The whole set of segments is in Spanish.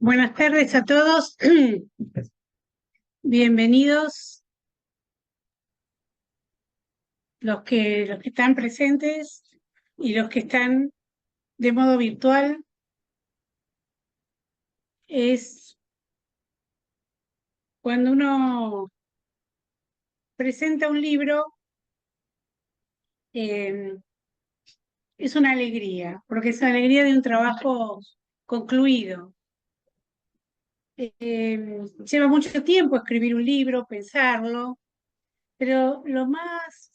Buenas tardes a todos. Bienvenidos los que están presentes y los que están de modo virtual. Es cuando uno presenta un libro, eh, es una alegría, porque es una alegría de un trabajo concluido. Lleva mucho tiempo escribir un libro, pensarlo, pero lo más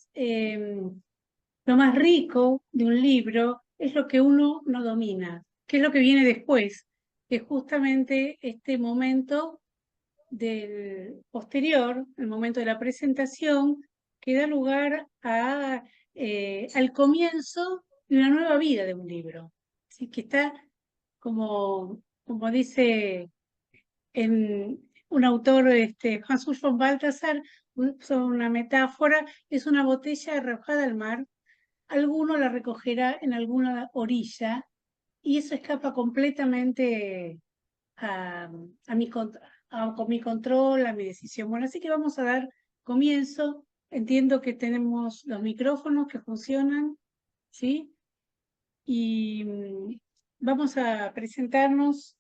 rico de un libro es lo que uno no domina, que es lo que viene después, que es justamente este momento del posterior, el momento de la presentación, que da lugar al comienzo de una nueva vida de un libro. Así que está como dice en un autor, Hans Urs von Balthasar, usa una metáfora, es una botella arrojada al mar. Alguno la recogerá en alguna orilla y eso escapa completamente a, con mi control, a mi decisión. Bueno, así que vamos a dar comienzo. Entiendo que tenemos los micrófonos que funcionan, ¿sí? Y vamos a presentarnos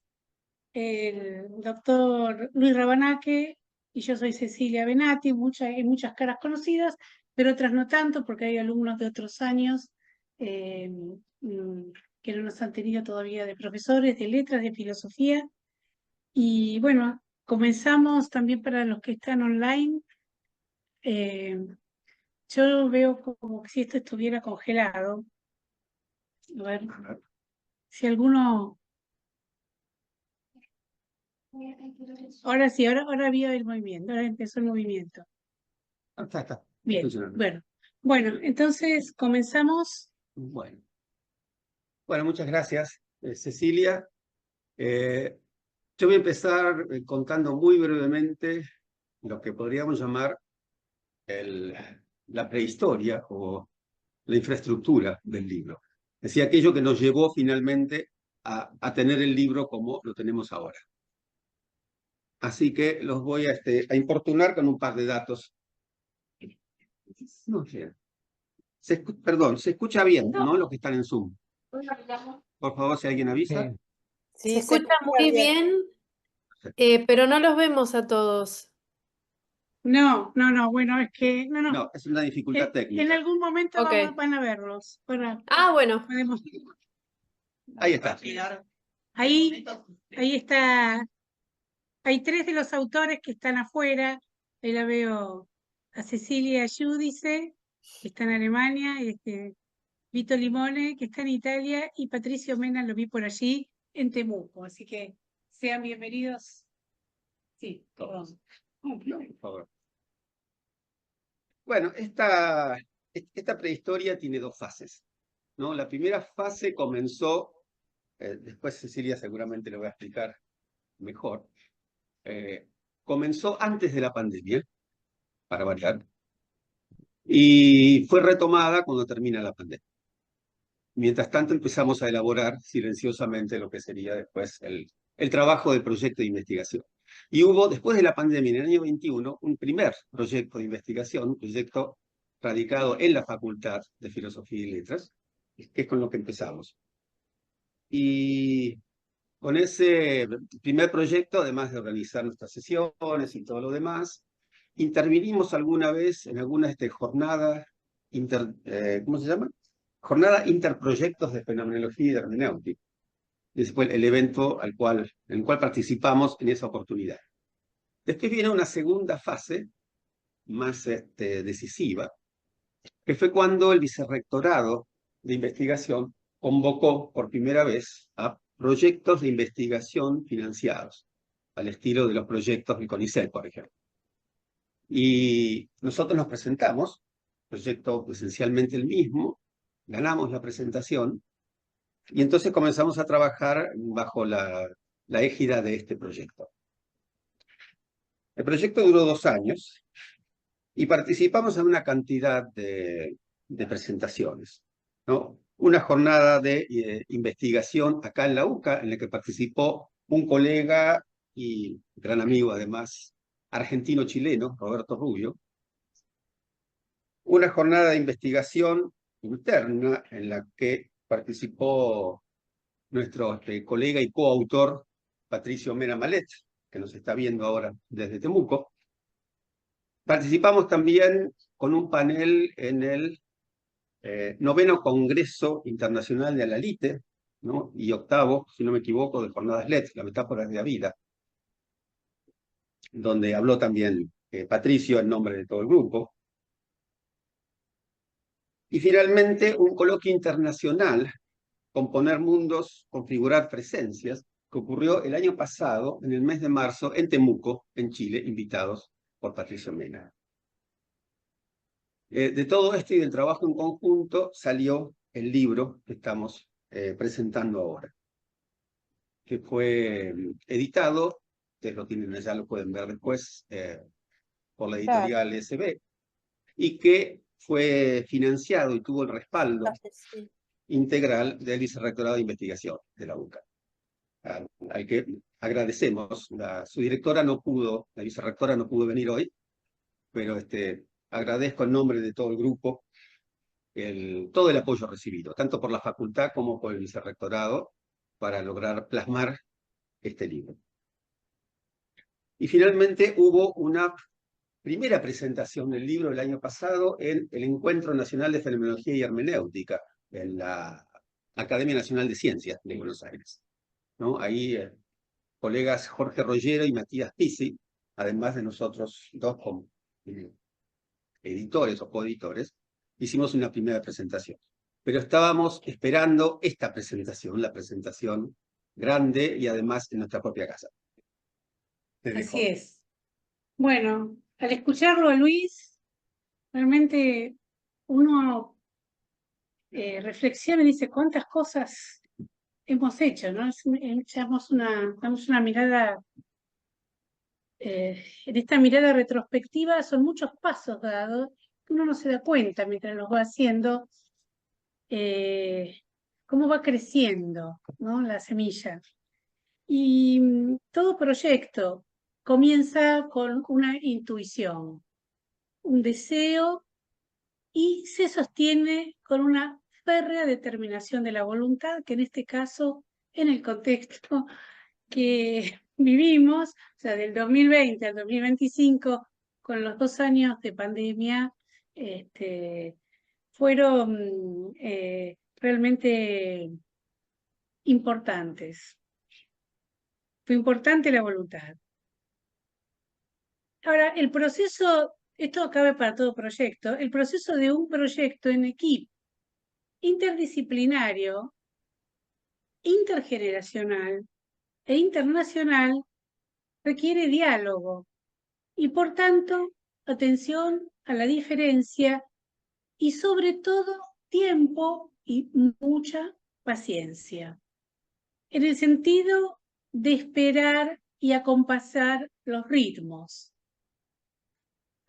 el doctor Luis Rabanaque y yo soy Cecilia Benati. Hay muchas caras conocidas, pero otras no tanto, porque hay alumnos de otros años eh, que no nos han tenido todavía de profesores de letras, de filosofía. Y bueno, comenzamos también para los que están online. Eh, yo veo como que si esto estuviera congelado. A ver, si alguno... Ahora sí, ahora vio el movimiento, ahora empezó el movimiento. Está Bien, funcionando. bueno, entonces comenzamos. Bueno, muchas gracias, Cecilia. Yo voy a empezar contando muy brevemente lo que podríamos llamar la prehistoria o la infraestructura del libro. Es decir, aquello que nos llevó finalmente a tener el libro como lo tenemos ahora. Así que los voy a importunar con un par de datos. No sé. Perdón, se escucha bien, ¿no? Los que están en Zoom. Por favor, si alguien avisa. Sí, se escucha muy bien, pero no los vemos a todos. No, bueno, es que no. No, es una dificultad técnica. En algún momento Ok. van a verlos. Bueno. Podemos... Ahí está. Ahí está. Hay tres de los autores que están afuera. Ahí la veo a Cecilia Giudice, que está en Alemania, y Vito Limone, que está en Italia, y Patricio Mena lo vi por allí en Temuco. Así que sean bienvenidos. Sí, perdón. Por favor. Bueno, esta prehistoria tiene dos fases, ¿no? La primera fase comenzó, después Cecilia seguramente lo va a explicar mejor, comenzó antes de la pandemia, para variar, y fue retomada cuando termina la pandemia. Mientras tanto empezamos a elaborar silenciosamente lo que sería después el trabajo del proyecto de investigación. Y hubo, después de la pandemia, en el año 21, un primer proyecto de investigación, un proyecto radicado en la Facultad de Filosofía y Letras, que es con lo que empezamos. Y con ese primer proyecto, además de organizar nuestras sesiones y todo lo demás, intervinimos alguna vez en alguna jornada, ¿cómo se llama? Jornada Interproyectos de Fenomenología y de Hermenéutica. Ese fue el evento en el cual participamos en esa oportunidad. Después viene una segunda fase, más decisiva, que fue cuando el Vicerrectorado de Investigación convocó por primera vez a proyectos de investigación financiados, al estilo de los proyectos del CONICET, por ejemplo. Y nosotros nos presentamos, proyecto esencialmente el mismo, ganamos la presentación, y entonces comenzamos a trabajar bajo la égida de este proyecto. El proyecto duró 2 años y participamos en una cantidad de presentaciones, ¿no? una jornada de investigación acá en la UCA, en la que participó un colega y gran amigo además, argentino-chileno, Roberto Rubio. Una jornada de investigación interna en la que participó nuestro colega y coautor Patricio Mena Malet, que nos está viendo ahora desde Temuco. Participamos también con un panel en el 9º Congreso Internacional de Alalite, ¿no? Y 8º, si no me equivoco, de Jornadas LED, la metáfora de la vida, donde habló también Patricio en nombre de todo el grupo. Y finalmente un coloquio internacional, Componer mundos, configurar presencias, que ocurrió el año pasado, en el mes de marzo, en Temuco, en Chile, invitados por Patricio Mena. De todo esto y del trabajo en conjunto salió el libro que estamos presentando ahora, que fue editado, ustedes lo tienen allá, lo pueden ver después, por la editorial SB, y que fue financiado y tuvo el respaldo integral del Vicerrectorado de Investigación de la UCA, al que agradecemos. Su directora no pudo, la vicerrectora no pudo venir hoy, pero agradezco en nombre de todo el grupo todo el apoyo recibido, tanto por la facultad como por el vicerrectorado, para lograr plasmar este libro. Y finalmente hubo una primera presentación del libro el año pasado en el Encuentro Nacional de Fenomenología y Hermenéutica, en la Academia Nacional de Ciencias de Buenos Aires, ¿no? Ahí colegas Jorge Rollero y Matías Pisi, además de nosotros dos como editores o coeditores, hicimos una primera presentación. Pero estábamos esperando esta presentación, la presentación grande y además en nuestra propia casa. Así es. Bueno, al escucharlo a Luis, realmente uno reflexiona y dice cuántas cosas hemos hecho, ¿no? Damos una mirada, en esta mirada retrospectiva son muchos pasos dados, uno no se da cuenta mientras los va haciendo, cómo va creciendo, ¿no? La semilla. Y todo proyecto comienza con una intuición, un deseo, y se sostiene con una férrea determinación de la voluntad, que en este caso, en el contexto que vivimos, o sea, del 2020 al 2025, con los 2 años de pandemia, fueron realmente importantes. Fue importante la voluntad. Ahora, el proceso, esto cabe para todo proyecto, el proceso de un proyecto en equipo interdisciplinario, intergeneracional e internacional requiere diálogo y, por tanto, atención a la diferencia y, sobre todo, tiempo y mucha paciencia, en el sentido de esperar y acompasar los ritmos.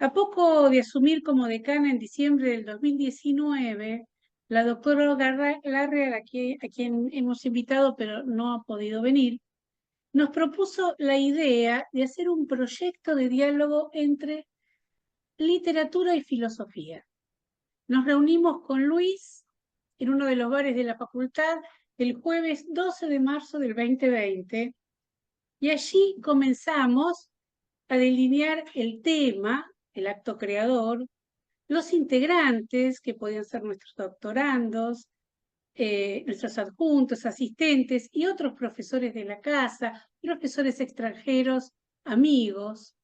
A poco de asumir como decana en diciembre del 2019, la doctora Larrea, a quien hemos invitado pero no ha podido venir, nos propuso la idea de hacer un proyecto de diálogo entre literatura y filosofía. Nos reunimos con Luis en uno de los bares de la facultad el jueves 12 de marzo del 2020 y allí comenzamos a delinear el tema, el acto creador, los integrantes, que podían ser nuestros doctorandos, nuestros adjuntos, asistentes y otros profesores de la casa, profesores extranjeros, amigos.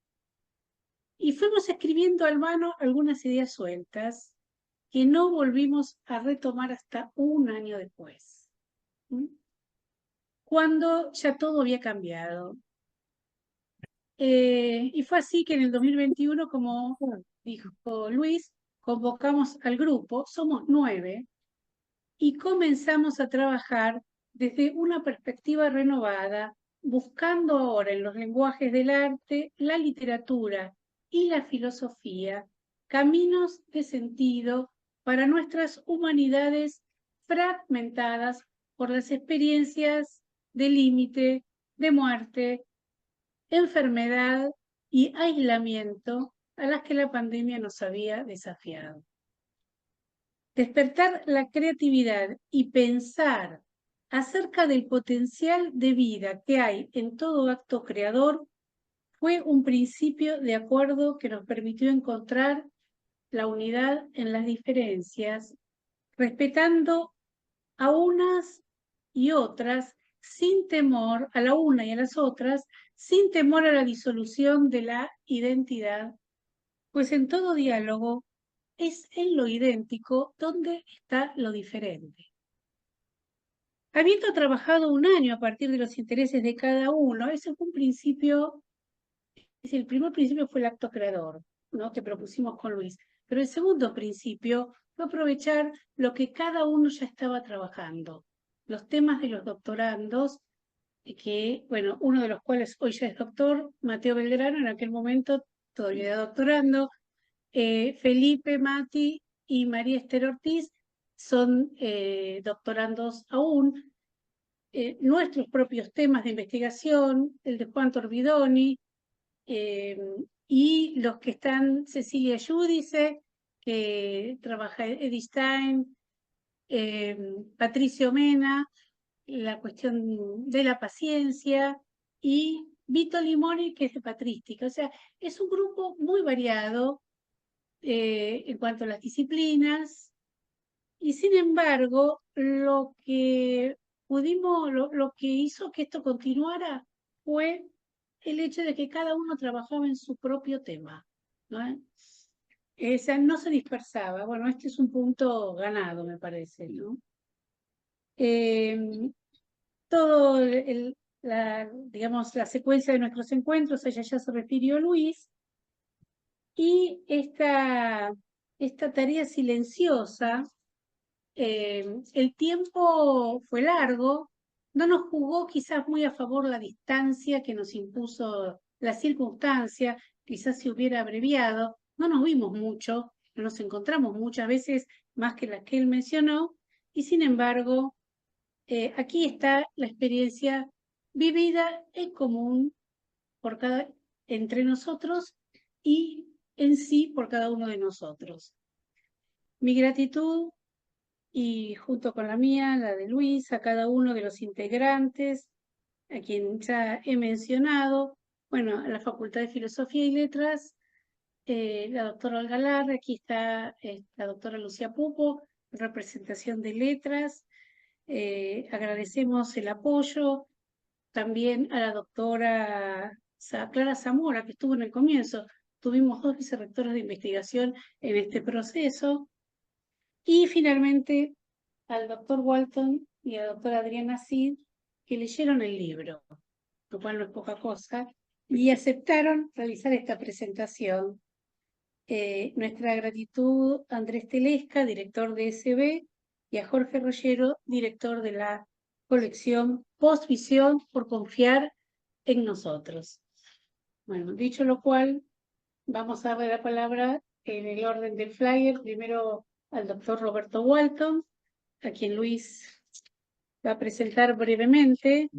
Y fuimos escribiendo a mano algunas ideas sueltas que no volvimos a retomar hasta un año después, cuando ya todo había cambiado. Y fue así que en el 2021, como dijo Luis, convocamos al grupo, somos 9, y comenzamos a trabajar desde una perspectiva renovada, buscando ahora en los lenguajes del arte, la literatura y la filosofía caminos de sentido para nuestras humanidades fragmentadas por las experiencias de límite, de muerte, enfermedad y aislamiento a las que la pandemia nos había desafiado. Despertar la creatividad y pensar acerca del potencial de vida que hay en todo acto creador fue un principio de acuerdo que nos permitió encontrar la unidad en las diferencias, respetando a unas y otras sin temor, a la una y a las otras, sin temor a la disolución de la identidad, pues en todo diálogo es en lo idéntico donde está lo diferente. Habiendo trabajado un año a partir de los intereses de cada uno, ese fue un principio, es decir, el primer principio fue el acto creador, ¿no?, que propusimos con Luis, pero el segundo principio fue aprovechar lo que cada uno ya estaba trabajando, los temas de los doctorandos, que, bueno, uno de los cuales hoy ya es doctor, Mateo Belgrano, en aquel momento todavía era doctorando, Felipe Mati y María Esther Ortiz son doctorandos aún, nuestros propios temas de investigación, el de Juan Torbidoni, y los que están Cecilia Giudice, que trabaja en Edith Stein, Patricio Mena, la cuestión de la paciencia, y Vito Limoni, que es de patrística. O sea, es un grupo muy variado en cuanto a las disciplinas, y sin embargo, lo que hizo que esto continuara fue el hecho de que cada uno trabajaba en su propio tema, ¿no? O sea, no se dispersaba. Bueno, este es un punto ganado, me parece, ¿no? Todo digamos, la secuencia de nuestros encuentros, ella ya se refirió a Luis, y esta tarea silenciosa, el tiempo fue largo, no nos jugó quizás muy a favor la distancia que nos impuso la circunstancia, quizás se hubiera abreviado, no nos vimos mucho, no nos encontramos muchas veces más que las que él mencionó, y sin embargo, aquí está la experiencia vivida en común entre nosotros y en sí por cada uno de nosotros. Mi gratitud, y junto con la mía, la de Luis, a cada uno de los integrantes, a quien ya he mencionado, bueno, a la Facultad de Filosofía y Letras, la doctora Olga Lar, aquí está la doctora Lucía Pupo, en representación de Letras. Agradecemos el apoyo también a la doctora Clara Zamora, que estuvo en el comienzo. Tuvimos 2 vicerrectores de investigación en este proceso. Y finalmente al doctor Walton y a la doctora Adriana Cid, que leyeron el libro, lo cual no es poca cosa, y aceptaron realizar esta presentación. Nuestra gratitud a Andrés Telesca, director de SB, y a Jorge Rollero, director de la colección Postvisión, por confiar en nosotros. Bueno, dicho lo cual, vamos a darle la palabra en el orden del flyer, primero al doctor Roberto Walton, a quien Luis va a presentar brevemente,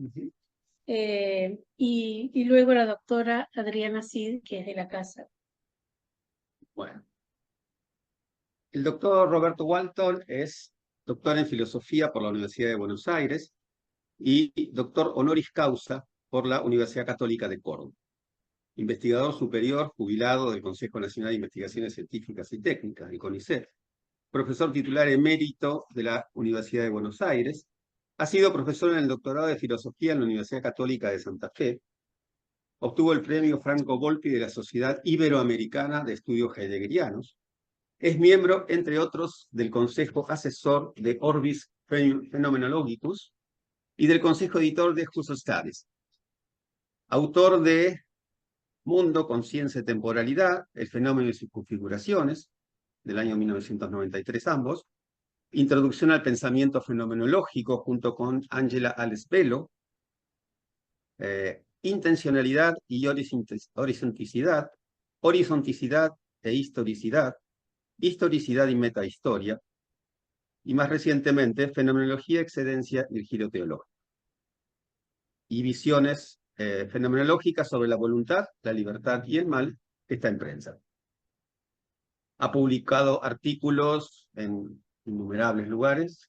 y luego la doctora Adriana Cid, que es de la casa. Bueno, el doctor Roberto Walton es doctor en filosofía por la Universidad de Buenos Aires y doctor honoris causa por la Universidad Católica de Córdoba. Investigador superior jubilado del Consejo Nacional de Investigaciones Científicas y Técnicas, el CONICET. Profesor titular emérito de la Universidad de Buenos Aires. Ha sido profesor en el doctorado de filosofía en la Universidad Católica de Santa Fe. Obtuvo el premio Franco Volpi de la Sociedad Iberoamericana de Estudios Heideggerianos. Es miembro, entre otros, del Consejo Asesor de Orbis Phenomenologicus y del Consejo Editor de Just Studies. Autor de Mundo, Conciencia y Temporalidad, El Fenómeno y sus Configuraciones, del año 1993 ambos. Introducción al Pensamiento Fenomenológico, junto con Angela Alespelo. Intencionalidad y horizonticidad, horizonticidad e historicidad, historicidad y metahistoria, y más recientemente Fenomenología, Excedencia y el Giro Teológico. Y visiones fenomenológicas sobre la voluntad, la libertad y el mal, que está en prensa. Ha publicado artículos en innumerables lugares,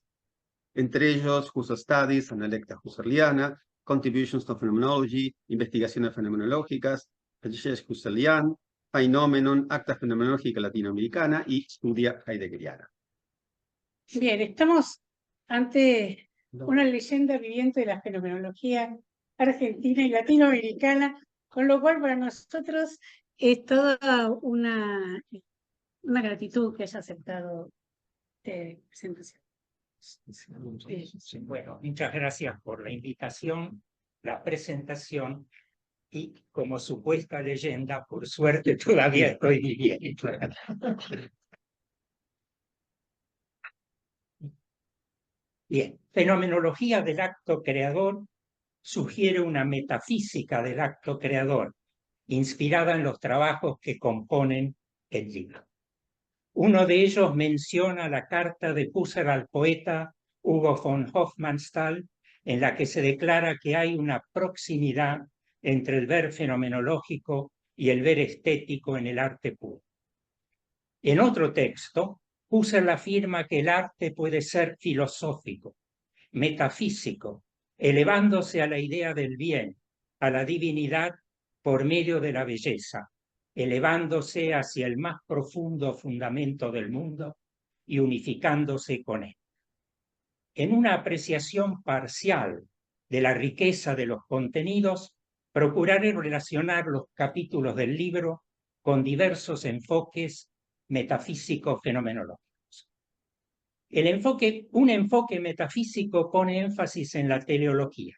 entre ellos Husserl Studies, Analecta Husserliana, Contributions to Phenomenology, Investigaciones Fenomenológicas, Recherche Husserlian, Phenomenon, Acta Fenomenológica Latinoamericana y Studia Heideggeriana. Bien, estamos ante una leyenda viviente de la fenomenología argentina y latinoamericana, con lo cual para nosotros es toda una gratitud que haya aceptado esta presentación. Sí, bueno, muchas gracias por la invitación, la presentación y como supuesta leyenda, por suerte todavía estoy viviendo. Bien, fenomenología del acto creador sugiere una metafísica del acto creador, inspirada en los trabajos que componen el libro. Uno de ellos menciona la carta de Husserl al poeta Hugo von Hofmannsthal, en la que se declara que hay una proximidad entre el ver fenomenológico y el ver estético en el arte puro. En otro texto, Husserl afirma que el arte puede ser filosófico, metafísico, elevándose a la idea del bien, a la divinidad por medio de la belleza, elevándose hacia el más profundo fundamento del mundo y unificándose con él. En una apreciación parcial de la riqueza de los contenidos, procuraré relacionar los capítulos del libro con diversos enfoques metafísicos fenomenológicos. Un enfoque metafísico pone énfasis en la teleología.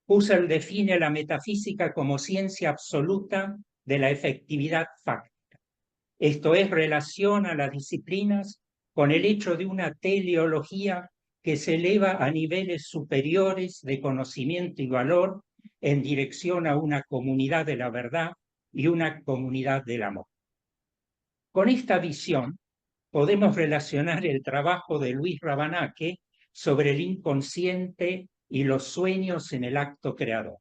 Husserl define la metafísica como ciencia absoluta de la efectividad fáctica. Esto es, relaciona las disciplinas con el hecho de una teleología que se eleva a niveles superiores de conocimiento y valor en dirección a una comunidad de la verdad y una comunidad del amor. Con esta visión podemos relacionar el trabajo de Luis Rabanake sobre el inconsciente y los sueños en el acto creador.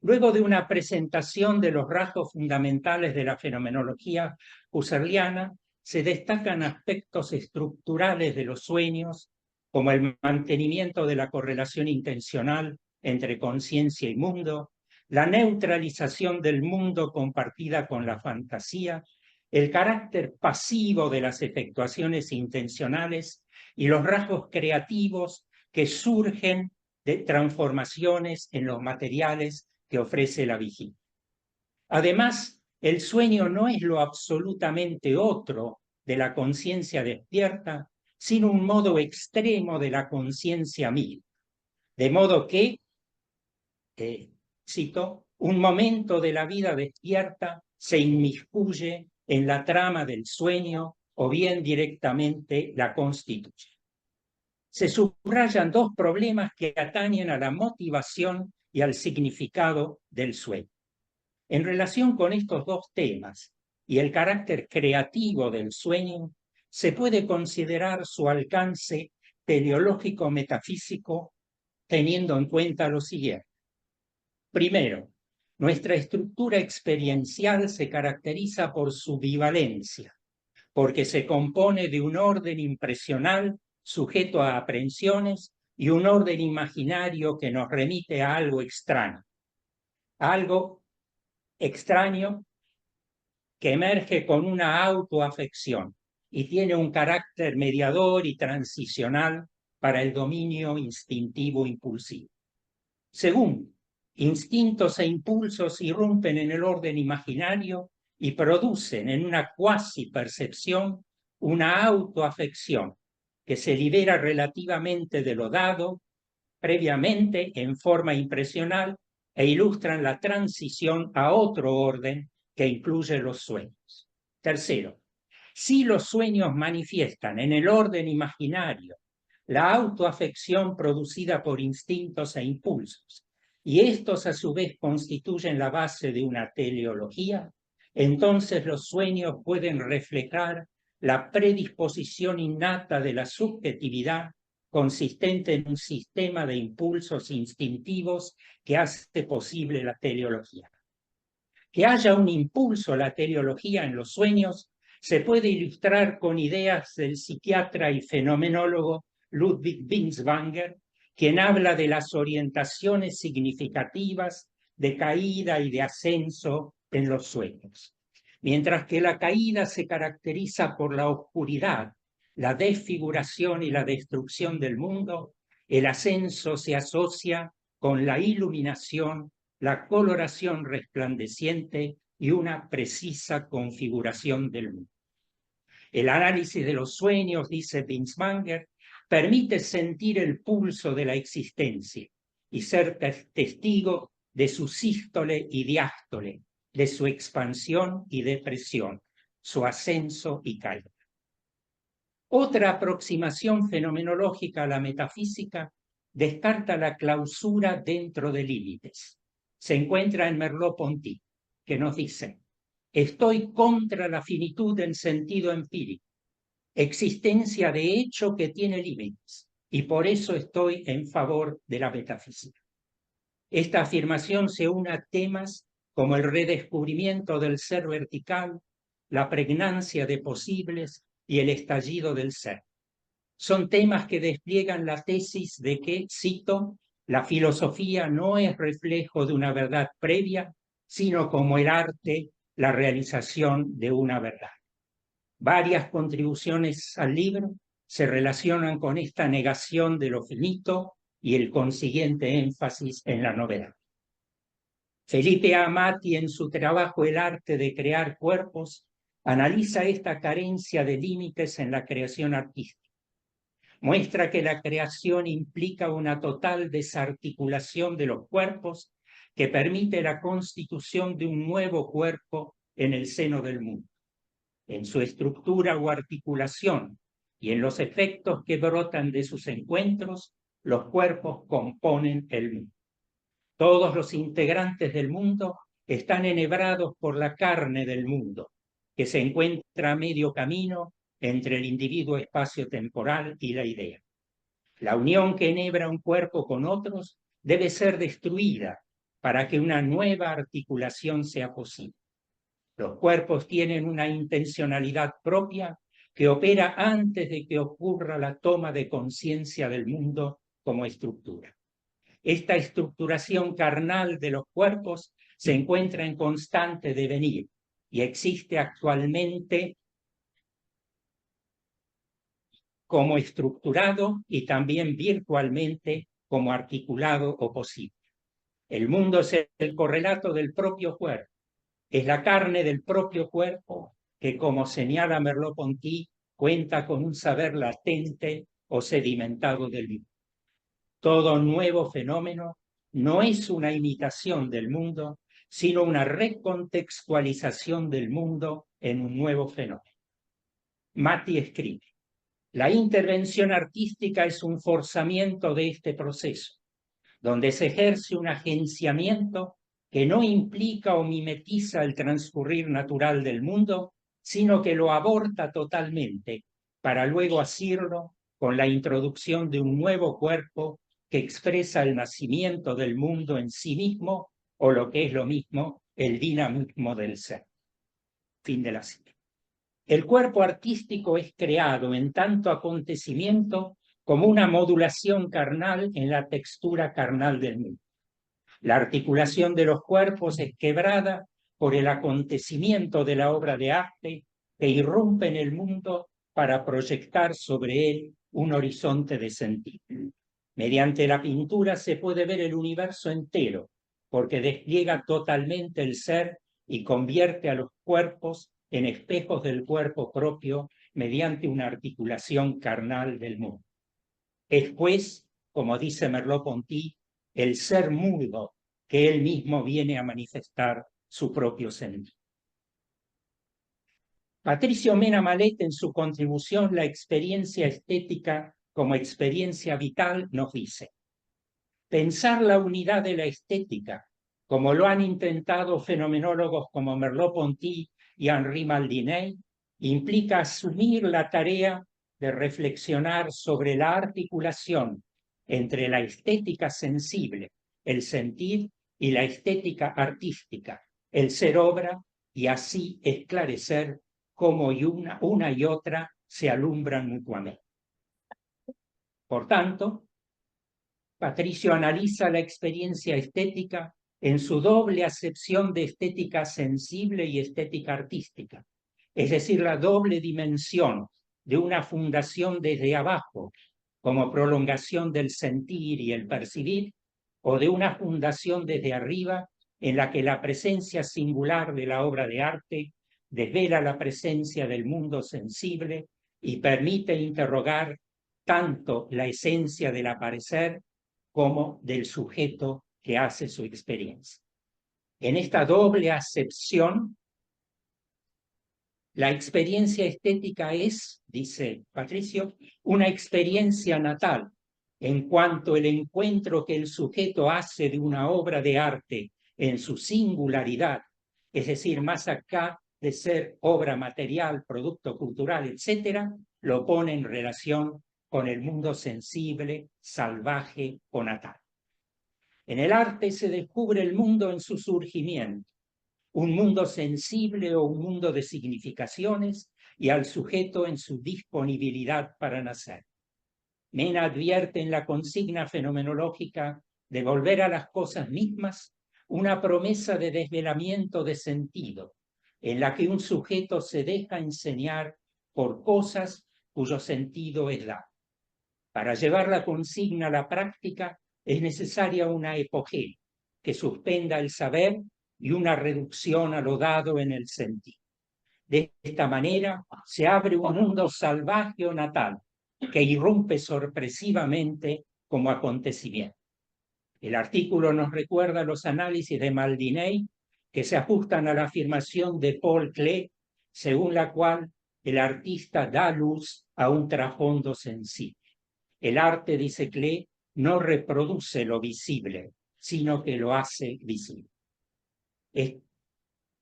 Luego de una presentación de los rasgos fundamentales de la fenomenología husserliana, se destacan aspectos estructurales de los sueños, como el mantenimiento de la correlación intencional entre conciencia y mundo, la neutralización del mundo compartida con la fantasía, el carácter pasivo de las efectuaciones intencionales y los rasgos creativos que surgen de transformaciones en los materiales que ofrece la vigilia. Además, el sueño no es lo absolutamente otro de la conciencia despierta, sino un modo extremo de la conciencia misma. De modo que, cito, un momento de la vida despierta se inmiscuye en la trama del sueño o bien directamente la constituye. Se subrayan dos problemas que atañen a la motivación y al significado del sueño. En relación con estos dos temas y el carácter creativo del sueño, se puede considerar su alcance teleológico metafísico teniendo en cuenta lo siguiente. Primero, nuestra estructura experiencial se caracteriza por su bivalencia, porque se compone de un orden impresional sujeto a aprehensiones y un orden imaginario que nos remite a algo extraño que emerge con una autoafección y tiene un carácter mediador y transicional para el dominio instintivo impulsivo. Segundo, instintos e impulsos irrumpen en el orden imaginario y producen en una cuasi percepción una autoafección que se libera relativamente de lo dado previamente en forma impresional e ilustran la transición a otro orden que incluye los sueños. Tercero, si los sueños manifiestan en el orden imaginario la autoafección producida por instintos e impulsos, y estos a su vez constituyen la base de una teleología, entonces los sueños pueden reflejar la predisposición innata de la subjetividad consistente en un sistema de impulsos instintivos que hace posible la teleología. Que haya un impulso a la teleología en los sueños se puede ilustrar con ideas del psiquiatra y fenomenólogo Ludwig Binswanger, quien habla de las orientaciones significativas de caída y de ascenso en los sueños. Mientras que la caída se caracteriza por la oscuridad, la desfiguración y la destrucción del mundo, el ascenso se asocia con la iluminación, la coloración resplandeciente y una precisa configuración del mundo. El análisis de los sueños, dice Binswanger, permite sentir el pulso de la existencia y ser testigo de su sístole y diástole, de su expansión y depresión, su ascenso y caída. Otra aproximación fenomenológica a la metafísica descarta la clausura dentro de límites. Se encuentra en Merleau-Ponty, que nos dice: estoy contra la finitud en sentido empírico, existencia de hecho que tiene límites, y por eso estoy en favor de la metafísica. Esta afirmación se une a temas como el redescubrimiento del ser vertical, la pregnancia de posibles y el estallido del ser. Son temas que despliegan la tesis de que, cito, la filosofía no es reflejo de una verdad previa, sino como el arte, la realización de una verdad. Varias contribuciones al libro se relacionan con esta negación de lo finito y el consiguiente énfasis en la novedad. Felipe Amati, en su trabajo El arte de crear cuerpos, analiza esta carencia de límites en la creación artística. Muestra que la creación implica una total desarticulación de los cuerpos que permite la constitución de un nuevo cuerpo en el seno del mundo. En su estructura o articulación y en los efectos que brotan de sus encuentros, los cuerpos componen el mundo. Todos los integrantes del mundo están enhebrados por la carne del mundo, que se encuentra a medio camino entre el individuo espacio-temporal y la idea. La unión que enhebra un cuerpo con otros debe ser destruida para que una nueva articulación sea posible. Los cuerpos tienen una intencionalidad propia que opera antes de que ocurra la toma de conciencia del mundo como estructura. Esta estructuración carnal de los cuerpos se encuentra en constante devenir y existe actualmente como estructurado y también virtualmente como articulado o posible. El mundo es el correlato del propio cuerpo. Es la carne del propio cuerpo que, como señala Merleau-Ponty, cuenta con un saber latente o sedimentado del mundo. Todo nuevo fenómeno no es una imitación del mundo, sino una recontextualización del mundo en un nuevo fenómeno. Mati escribe: la intervención artística es un forzamiento de este proceso, donde se ejerce un agenciamiento que no implica o mimetiza el transcurrir natural del mundo, sino que lo aborta totalmente, para luego asirlo con la introducción de un nuevo cuerpo que expresa el nacimiento del mundo en sí mismo, o lo que es lo mismo, el dinamismo del ser. Fin de la cita. El cuerpo artístico es creado en tanto acontecimiento como una modulación carnal en la textura carnal del mundo. La articulación de los cuerpos es quebrada por el acontecimiento de la obra de arte que irrumpe en el mundo para proyectar sobre él un horizonte de sentido. Mediante la pintura se puede ver el universo entero, porque despliega totalmente el ser y convierte a los cuerpos en espejos del cuerpo propio mediante una articulación carnal del mundo. Es pues, como dice Merleau-Ponty, el ser mudo que él mismo viene a manifestar su propio sentido. Patricio Mena Malet, en su contribución La experiencia estética como experiencia vital, nos dice: pensar la unidad de la estética, como lo han intentado fenomenólogos como Merleau-Ponty y Henri Maldinet, implica asumir la tarea de reflexionar sobre la articulación entre la estética sensible, el sentir, y la estética artística, el ser obra, y así esclarecer cómo una y otra se alumbran mutuamente. Por tanto, Patricio analiza la experiencia estética en su doble acepción de estética sensible y estética artística, es decir, la doble dimensión de una fundación desde abajo, como prolongación del sentir y el percibir, o de una fundación desde arriba, en la que la presencia singular de la obra de arte desvela la presencia del mundo sensible y permite interrogar tanto la esencia del aparecer como del sujeto que hace su experiencia. En esta doble acepción, la experiencia estética es, dice Patricio, una experiencia natal, en cuanto el encuentro que el sujeto hace de una obra de arte en su singularidad, es decir, más acá de ser obra material, producto cultural, etc., lo pone en relación con el mundo sensible, salvaje o natal. En el arte se descubre el mundo en su surgimiento, un mundo sensible o un mundo de significaciones, y al sujeto en su disponibilidad para nacer. Mena advierte en la consigna fenomenológica de volver a las cosas mismas una promesa de desvelamiento de sentido, en la que un sujeto se deja enseñar por cosas cuyo sentido es dado. Para llevar la consigna a la práctica es necesaria una epogea que suspenda el saber y una reducción a lo dado en el sentido. De esta manera se abre un mundo salvaje o natal que irrumpe sorpresivamente como acontecimiento. El artículo nos recuerda los análisis de Maldiney que se ajustan a la afirmación de Paul Klee, según la cual el artista da luz a un trasfondo sensible. El arte, dice Klee, no reproduce lo visible, sino que lo hace visible.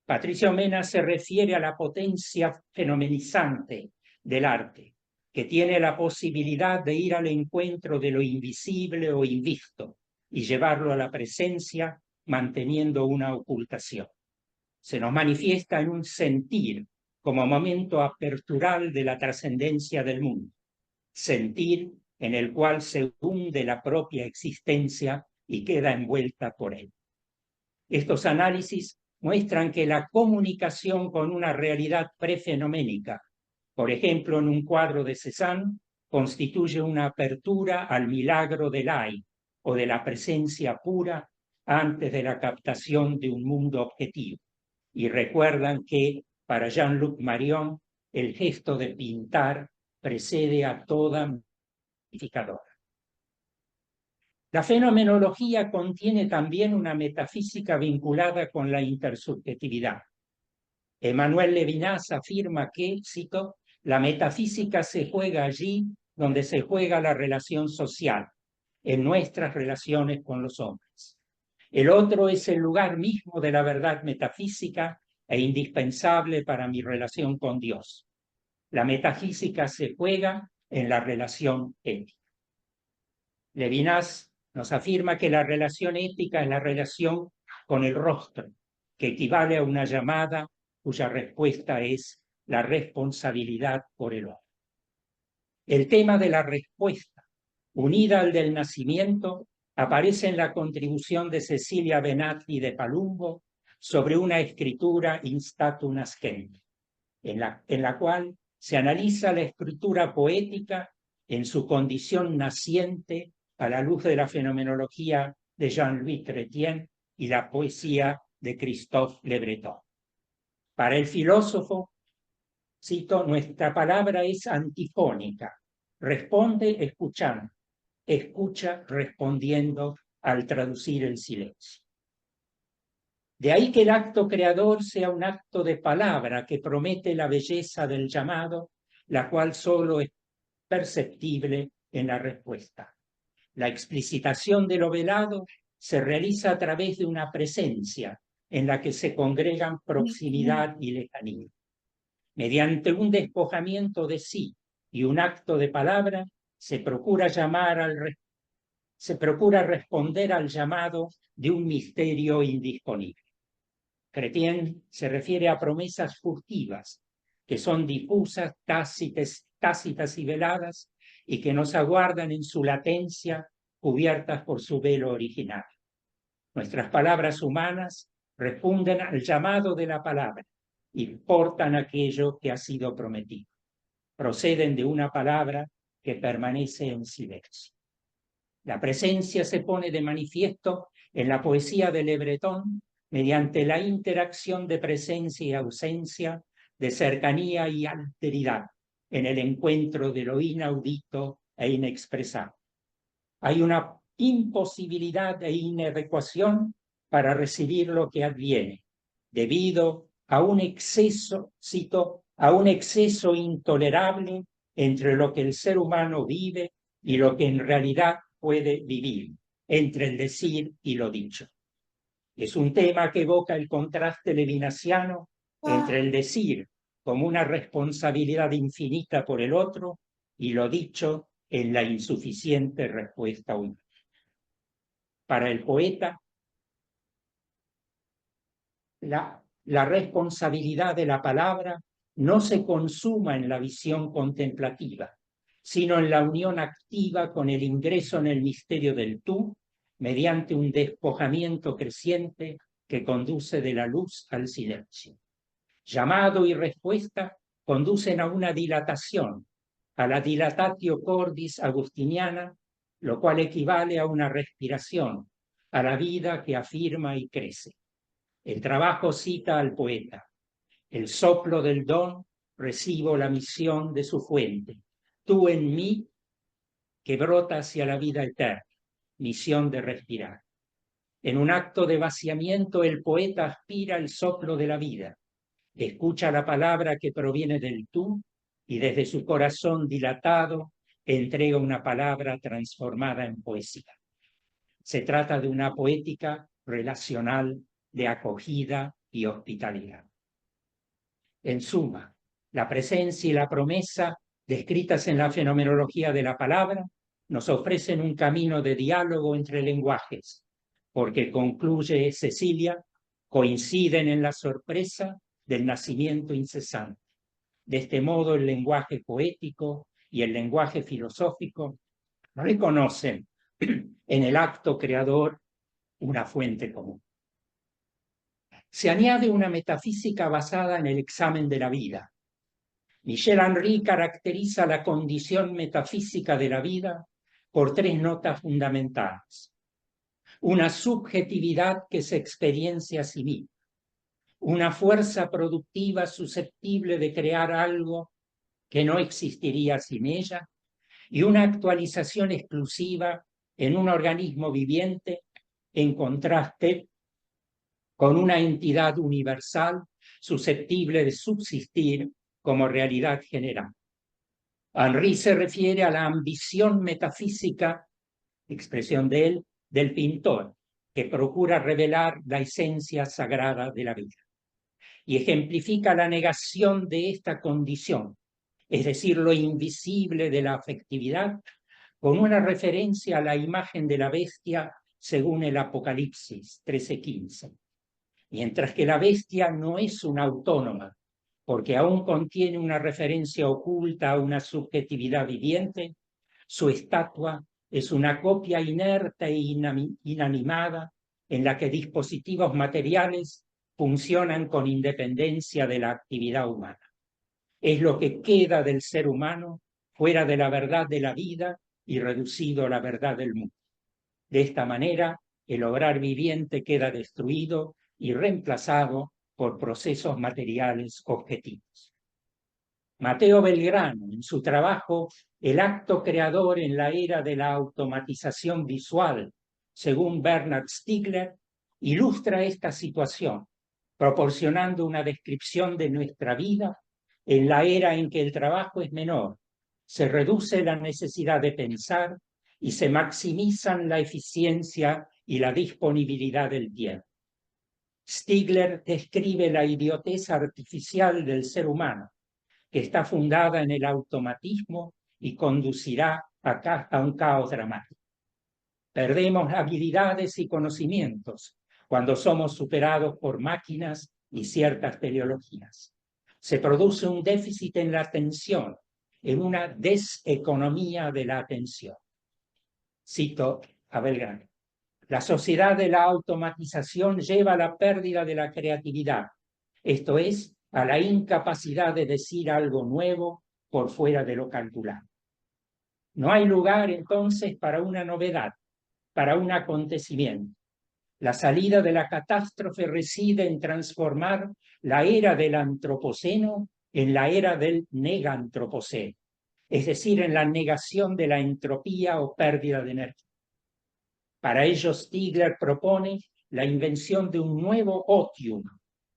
Patricio Mena se refiere a la potencia fenomenizante del arte, que tiene la posibilidad de ir al encuentro de lo invisible o invisto y llevarlo a la presencia manteniendo una ocultación. Se nos manifiesta en un sentir como momento apertural de la trascendencia del mundo, sentir en el cual se hunde la propia existencia y queda envuelta por él. Estos análisis muestran que la comunicación con una realidad prefenoménica, por ejemplo en un cuadro de Cézanne, constituye una apertura al milagro del ay o de la presencia pura antes de la captación de un mundo objetivo. Y recuerdan que para Jean-Luc Marion el gesto de pintar precede a toda modificadora. La fenomenología contiene también una metafísica vinculada con la intersubjetividad. Emmanuel Levinas afirma que, cito, la metafísica se juega allí donde se juega la relación social, en nuestras relaciones con los hombres. El otro es el lugar mismo de la verdad metafísica e indispensable para mi relación con Dios. La metafísica se juega en la relación ética. Levinas nos afirma que la relación ética es la relación con el rostro, que equivale a una llamada cuya respuesta es la responsabilidad por el otro. El tema de la respuesta, unida al del nacimiento, aparece en la contribución de Cecilia Benatti de Palumbo sobre una escritura in statu nascendi, en la cual se analiza la escritura poética en su condición naciente a la luz de la fenomenología de Jean-Louis Chrétien y la poesía de Christophe Le Breton. Para el filósofo, cito, nuestra palabra es antifónica, responde escuchando, escucha respondiendo al traducir el silencio. De ahí que el acto creador sea un acto de palabra que promete la belleza del llamado, la cual solo es perceptible en la respuesta. La explicitación de lo velado se realiza a través de una presencia en la que se congregan proximidad y lejanía. Mediante un despojamiento de sí y un acto de palabra, se procura responder al llamado de un misterio indisponible. Chrétien se refiere a promesas furtivas, que son difusas, tácitas y veladas, y que nos aguardan en su latencia, cubiertas por su velo original. Nuestras palabras humanas responden al llamado de la palabra y portan aquello que ha sido prometido. Proceden de una palabra que permanece en silencio. La presencia se pone de manifiesto en la poesía de Le Breton mediante la interacción de presencia y ausencia, de cercanía y alteridad, en el encuentro de lo inaudito e inexpresable. Hay una imposibilidad e inadecuación para recibir lo que adviene, debido a un exceso, cito, a un exceso intolerable entre lo que el ser humano vive y lo que en realidad puede vivir, entre el decir y lo dicho. Es un tema que evoca el contraste levinasiano entre el decir como una responsabilidad infinita por el otro y lo dicho en la insuficiente respuesta humana. Para el poeta, la responsabilidad de la palabra no se consuma en la visión contemplativa, sino en la unión activa con el ingreso en el misterio del tú, mediante un despojamiento creciente que conduce de la luz al silencio. Llamado y respuesta conducen a una dilatación, a la dilatatio cordis agustiniana, lo cual equivale a una respiración, a la vida que afirma y crece. El trabajo cita al poeta: el soplo del don, recibo la misión de su fuente. Tú en mí, que brota hacia la vida eterna, misión de respirar. En un acto de vaciamiento, el poeta aspira el soplo de la vida, escucha la palabra que proviene del tú y desde su corazón dilatado entrega una palabra transformada en poesía. Se trata de una poética relacional de acogida y hospitalidad. En suma, la presencia y la promesa descritas en la fenomenología de la palabra nos ofrecen un camino de diálogo entre lenguajes, porque, concluye Cecilia, coinciden en la sorpresa del nacimiento incesante. De este modo, el lenguaje poético y el lenguaje filosófico reconocen en el acto creador una fuente común. Se añade una metafísica basada en el examen de la vida. Michel Henry caracteriza la condición metafísica de la vida por tres notas fundamentales: una subjetividad que se experiencia a sí misma, una fuerza productiva susceptible de crear algo que no existiría sin ella, y una actualización exclusiva en un organismo viviente en contraste con una entidad universal susceptible de subsistir como realidad general. Henry se refiere a la ambición metafísica, expresión de él, del pintor, que procura revelar la esencia sagrada de la vida, y ejemplifica la negación de esta condición, es decir, lo invisible de la afectividad, con una referencia a la imagen de la bestia según el Apocalipsis 13:15. Mientras que la bestia no es una autónoma, porque aún contiene una referencia oculta a una subjetividad viviente, su estatua es una copia inerte e inanimada en la que dispositivos materiales funcionan con independencia de la actividad humana. Es lo que queda del ser humano fuera de la verdad de la vida y reducido a la verdad del mundo. De esta manera, el obrar viviente queda destruido y reemplazado por procesos materiales objetivos. Mateo Belgrano, en su trabajo El acto creador en la era de la automatización visual, según Bernard Stiegler, ilustra esta situación, proporcionando una descripción de nuestra vida en la era en que el trabajo es menor, se reduce la necesidad de pensar y se maximizan la eficiencia y la disponibilidad del tiempo. Stiegler describe la idiotez artificial del ser humano, que está fundada en el automatismo y conducirá a un caos dramático. Perdemos habilidades y conocimientos cuando somos superados por máquinas y ciertas teleologías. Se produce un déficit en la atención, en una deseconomía de la atención. Cito a Belgrano. La sociedad de la automatización lleva a la pérdida de la creatividad, esto es, a la incapacidad de decir algo nuevo por fuera de lo calculado. No hay lugar entonces para una novedad, para un acontecimiento. La salida de la catástrofe reside en transformar la era del antropoceno en la era del negantropoceno, es decir, en la negación de la entropía o pérdida de energía. Para ello, Stigler propone la invención de un nuevo otium,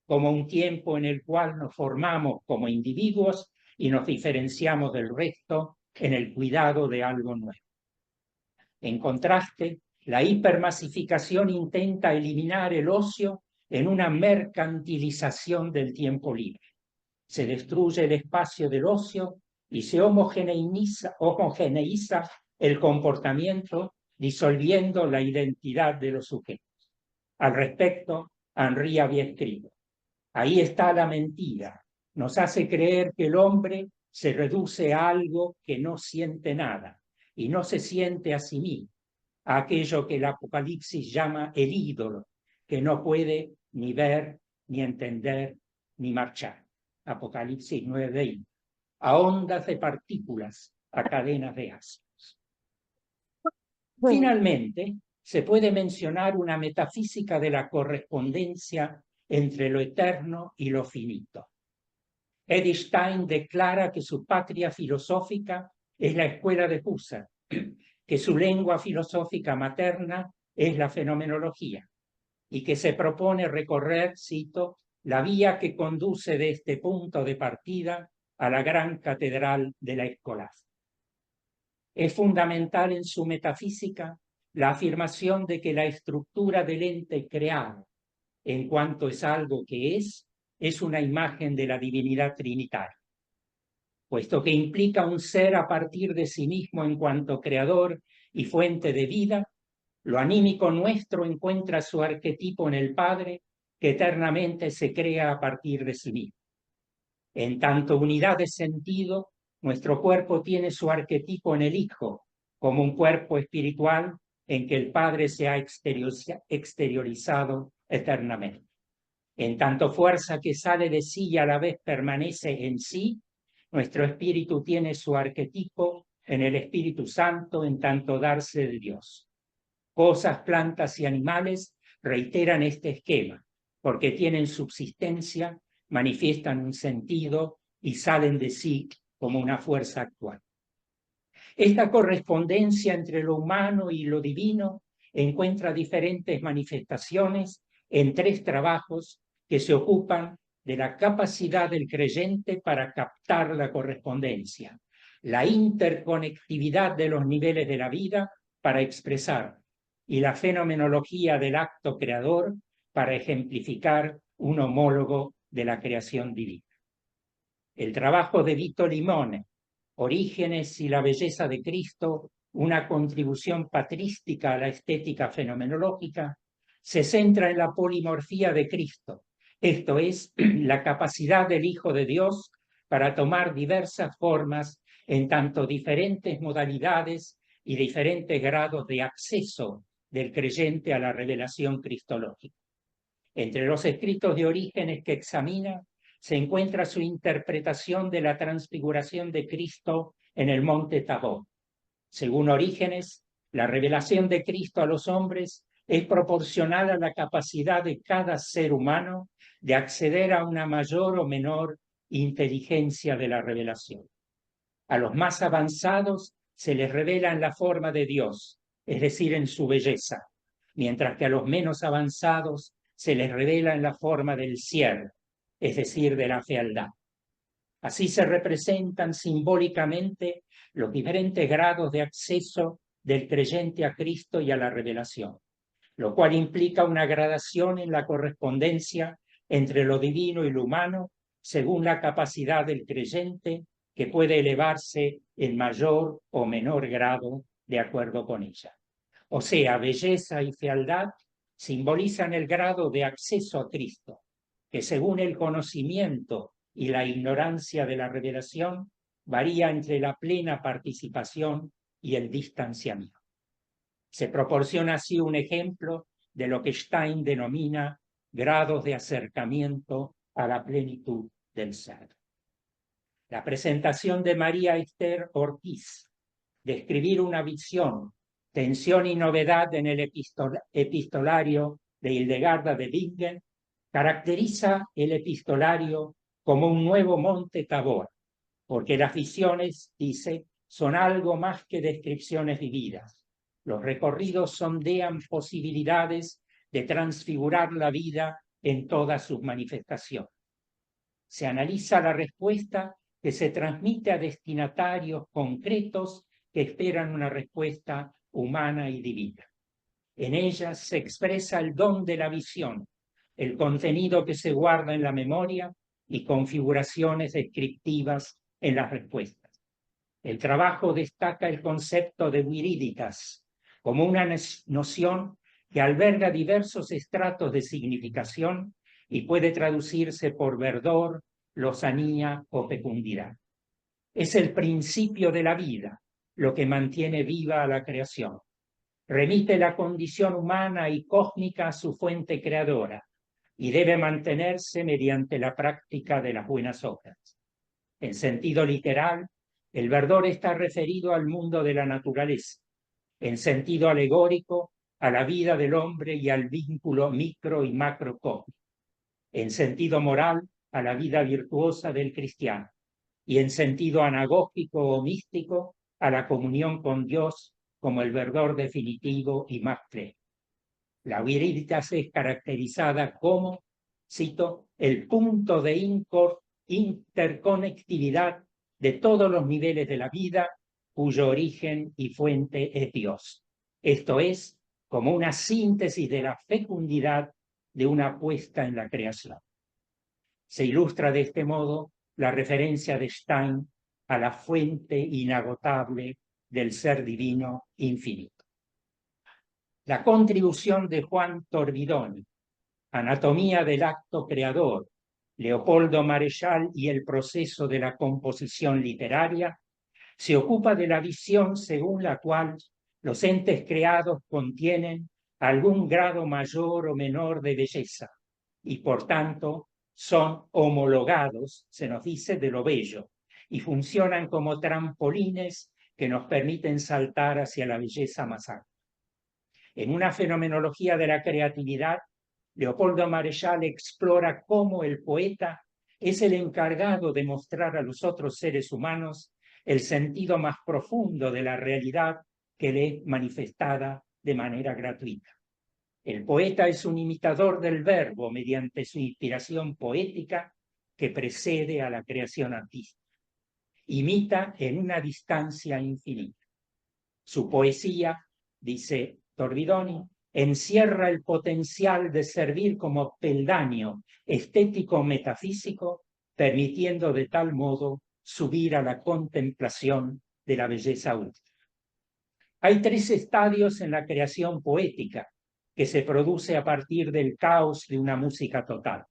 como un tiempo en el cual nos formamos como individuos y nos diferenciamos del resto en el cuidado de algo nuevo. En contraste, la hipermasificación intenta eliminar el ocio en una mercantilización del tiempo libre. Se destruye el espacio del ocio y se homogeneiza el comportamiento, disolviendo la identidad de los sujetos. Al respecto, Henri había escrito: ahí está la mentira. Nos hace creer que el hombre se reduce a algo que no siente nada y no se siente a sí mismo, a aquello que el Apocalipsis llama el ídolo, que no puede ni ver, ni entender, ni marchar. Apocalipsis 9:20. A ondas de partículas, a cadenas de ácidos. Finalmente, se puede mencionar una metafísica de la correspondencia entre lo eterno y lo finito. Edith Stein declara que su patria filosófica es la escuela de Husserl, que su lengua filosófica materna es la fenomenología, y que se propone recorrer, cito, la vía que conduce de este punto de partida a la gran catedral de la escolástica. Es fundamental en su metafísica la afirmación de que la estructura del ente creado, en cuanto es algo que es una imagen de la divinidad trinitaria, puesto que implica un ser a partir de sí mismo en cuanto creador y fuente de vida. Lo anímico nuestro encuentra su arquetipo en el Padre, que eternamente se crea a partir de sí mismo. En tanto unidad de sentido, nuestro cuerpo tiene su arquetipo en el Hijo, como un cuerpo espiritual en que el Padre se ha exteriorizado eternamente. En tanto fuerza que sale de sí y a la vez permanece en sí, nuestro espíritu tiene su arquetipo en el Espíritu Santo, en tanto darse de Dios. Cosas, plantas y animales reiteran este esquema, porque tienen subsistencia, manifiestan un sentido y salen de sí como una fuerza actual. Esta correspondencia entre lo humano y lo divino encuentra diferentes manifestaciones en 3 trabajos que se ocupan de la capacidad del creyente para captar la correspondencia, la interconectividad de los niveles de la vida para expresar, y la fenomenología del acto creador para ejemplificar un homólogo de la creación divina. El trabajo de Vito Limone, Orígenes y la belleza de Cristo, una contribución patrística a la estética fenomenológica, se centra en la polimorfía de Cristo, esto es, la capacidad del Hijo de Dios para tomar diversas formas en tanto diferentes modalidades y diferentes grados de acceso del creyente a la revelación cristológica. Entre los escritos de Orígenes que examina, se encuentra su interpretación de la transfiguración de Cristo en el monte Tabor. Según Orígenes, la revelación de Cristo a los hombres es proporcional a la capacidad de cada ser humano de acceder a una mayor o menor inteligencia de la revelación. A los más avanzados se les revela en la forma de Dios, es decir, en su belleza, mientras que a los menos avanzados se les revela en la forma del siervo, es decir, de la fealdad. Así se representan simbólicamente los diferentes grados de acceso del creyente a Cristo y a la revelación, lo cual implica una gradación en la correspondencia entre lo divino y lo humano, según la capacidad del creyente, que puede elevarse en mayor o menor grado de acuerdo con ella. O sea, belleza y fealdad simbolizan el grado de acceso a Cristo, que según el conocimiento y la ignorancia de la revelación, varía entre la plena participación y el distanciamiento. Se proporciona así un ejemplo de lo que Stein denomina grados de acercamiento a la plenitud del ser. La presentación de María Esther Ortiz, describir una visión, tensión y novedad en el epistolario de Hildegarda de Bingen, caracteriza el epistolario como un nuevo monte Tabor, porque las visiones, dice, son algo más que descripciones vividas. Los recorridos sondean posibilidades de transfigurar la vida en todas sus manifestaciones. Se analiza la respuesta que se transmite a destinatarios concretos que esperan una respuesta humana y divina. En ellas se expresa el don de la visión, el contenido que se guarda en la memoria y configuraciones descriptivas en las respuestas. El trabajo destaca el concepto de viríditas como una noción que alberga diversos estratos de significación y puede traducirse por verdor, lozanía o fecundidad. Es el principio de la vida lo que mantiene viva a la creación. Remite la condición humana y cósmica a su fuente creadora y debe mantenerse mediante la práctica de las buenas obras. En sentido literal, el verdor está referido al mundo de la naturaleza. En sentido alegórico, a la vida del hombre y al vínculo micro y macrocósmico. En sentido moral, a la vida virtuosa del cristiano. Y en sentido anagógico o místico, a la comunión con Dios como el verdor definitivo y más pleno. La viriditas es caracterizada como, cito, el punto de interconectividad de todos los niveles de la vida, cuyo origen y fuente es Dios. Esto es, como una síntesis de la fecundidad de una puesta en la creación. Se ilustra de este modo la referencia de Stein a la fuente inagotable del ser divino infinito. La contribución de Juan Torvidoni, Anatomía del acto creador, Leopoldo Marechal y el proceso de la composición literaria, se ocupa de la visión según la cual los entes creados contienen algún grado mayor o menor de belleza y por tanto son homologados, se nos dice, de lo bello y funcionan como trampolines que nos permiten saltar hacia la belleza más alta. En una fenomenología de la creatividad, Leopoldo Marechal explora cómo el poeta es el encargado de mostrar a los otros seres humanos el sentido más profundo de la realidad que le es manifestada de manera gratuita. El poeta es un imitador del verbo mediante su inspiración poética que precede a la creación artística. Imita en una distancia infinita. Su poesía, dice Torvidoni, encierra el potencial de servir como peldaño estético-metafísico, permitiendo de tal modo subir a la contemplación de la belleza última. Hay 3 estadios en la creación poética que se produce a partir del caos de una música total.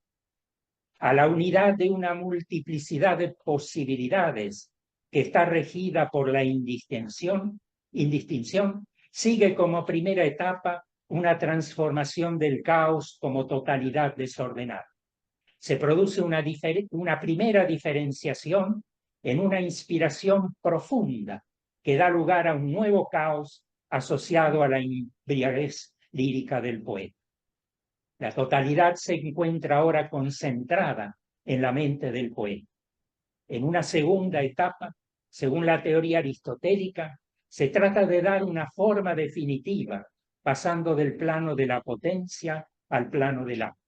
A la unidad de una multiplicidad de posibilidades que está regida por la indistinción, sigue como primera etapa una transformación del caos como totalidad desordenada. Se produce una primera diferenciación en una inspiración profunda que da lugar a un nuevo caos asociado a la embriaguez lírica del poeta. La totalidad se encuentra ahora concentrada en la mente del poeta. En una segunda etapa, según la teoría aristotélica, se trata de dar una forma definitiva, pasando del plano de la potencia al plano del acto.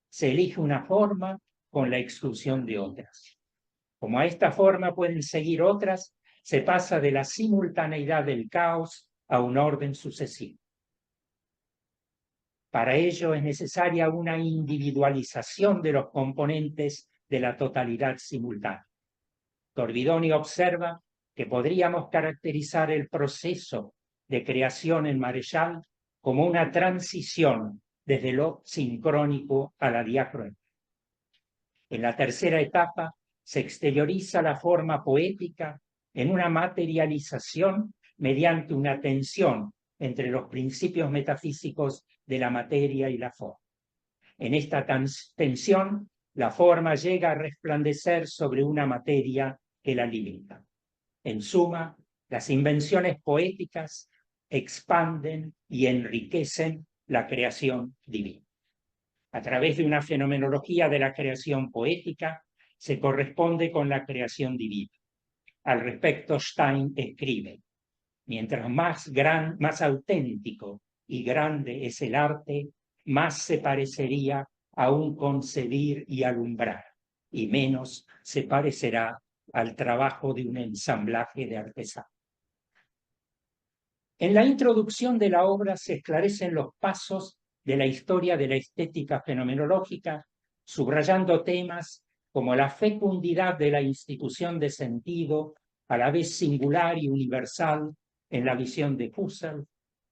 Se elige una forma con la exclusión de otras. Como a esta forma pueden seguir otras, se pasa de la simultaneidad del caos a un orden sucesivo. Para ello es necesaria una individualización de los componentes de la totalidad simultánea. Torvidoni observa que podríamos caracterizar el proceso de creación en Marechal como una transición desde lo sincrónico a la diacrónica. En la tercera etapa se exterioriza la forma poética en una materialización mediante una tensión entre los principios metafísicos de la materia y la forma. En esta tensión, la forma llega a resplandecer sobre una materia que la limita. En suma, las invenciones poéticas expanden y enriquecen la creación divina. A través de una fenomenología de la creación poética, se corresponde con la creación divina. Al respecto, Stein escribe: mientras más auténtico y grande es el arte, más se parecería a un concebir y alumbrar, y menos se parecerá al trabajo de un ensamblaje de artesanos. En la introducción de la obra se esclarecen los pasos de la historia de la estética fenomenológica, subrayando temas como la fecundidad de la institución de sentido, a la vez singular y universal en la visión de Husserl,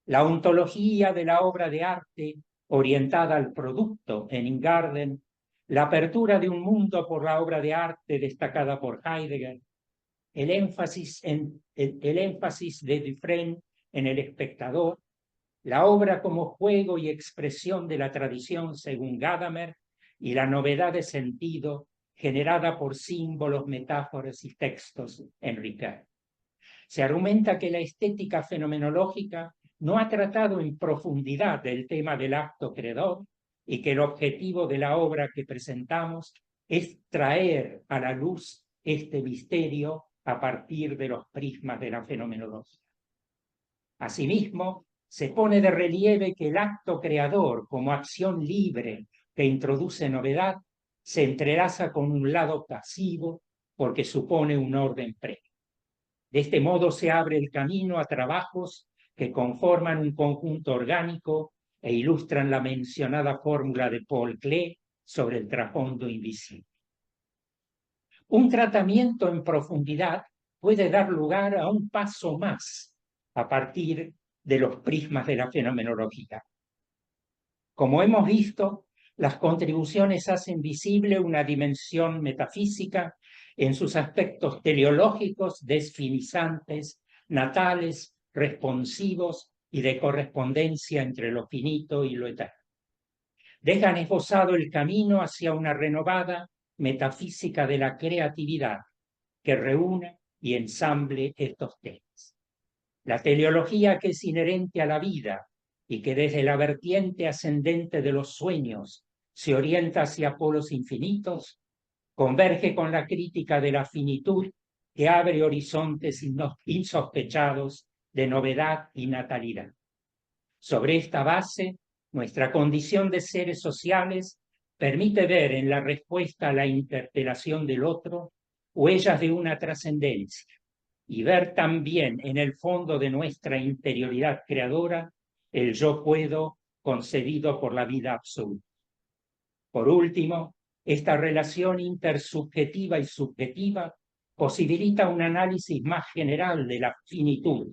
la ontología de la obra de arte orientada al producto en Ingarden, la apertura de un mundo por la obra de arte destacada por Heidegger, el énfasis de Dufresne en el espectador, la obra como juego y expresión de la tradición según Gadamer y la novedad de sentido generada por símbolos, metáforas y textos en Ricard. Se argumenta que la estética fenomenológica no ha tratado en profundidad del tema del acto creador y que el objetivo de la obra que presentamos es traer a la luz este misterio a partir de los prismas de la fenomenología. Asimismo, se pone de relieve que el acto creador, como acción libre que introduce novedad, se entrelaza con un lado pasivo porque supone un orden previo. De este modo se abre el camino a trabajos que conforman un conjunto orgánico e ilustran la mencionada fórmula de Paul Klee sobre el trasfondo invisible. Un tratamiento en profundidad puede dar lugar a un paso más a partir de los prismas de la fenomenología. Como hemos visto, las contribuciones hacen visible una dimensión metafísica en sus aspectos teleológicos, desfinizantes, natales, responsivos y de correspondencia entre lo finito y lo eterno. Dejan esbozado el camino hacia una renovada metafísica de la creatividad que reúne y ensamble estos temas. La teleología, que es inherente a la vida y que desde la vertiente ascendente de los sueños se orienta hacia polos infinitos, converge con la crítica de la finitud que abre horizontes insospechados de novedad y natalidad. Sobre esta base, nuestra condición de seres sociales permite ver en la respuesta a la interpelación del otro huellas de una trascendencia y ver también en el fondo de nuestra interioridad creadora el yo puedo concebido por la vida absoluta. Por último, esta relación intersubjetiva y subjetiva posibilita un análisis más general de la finitud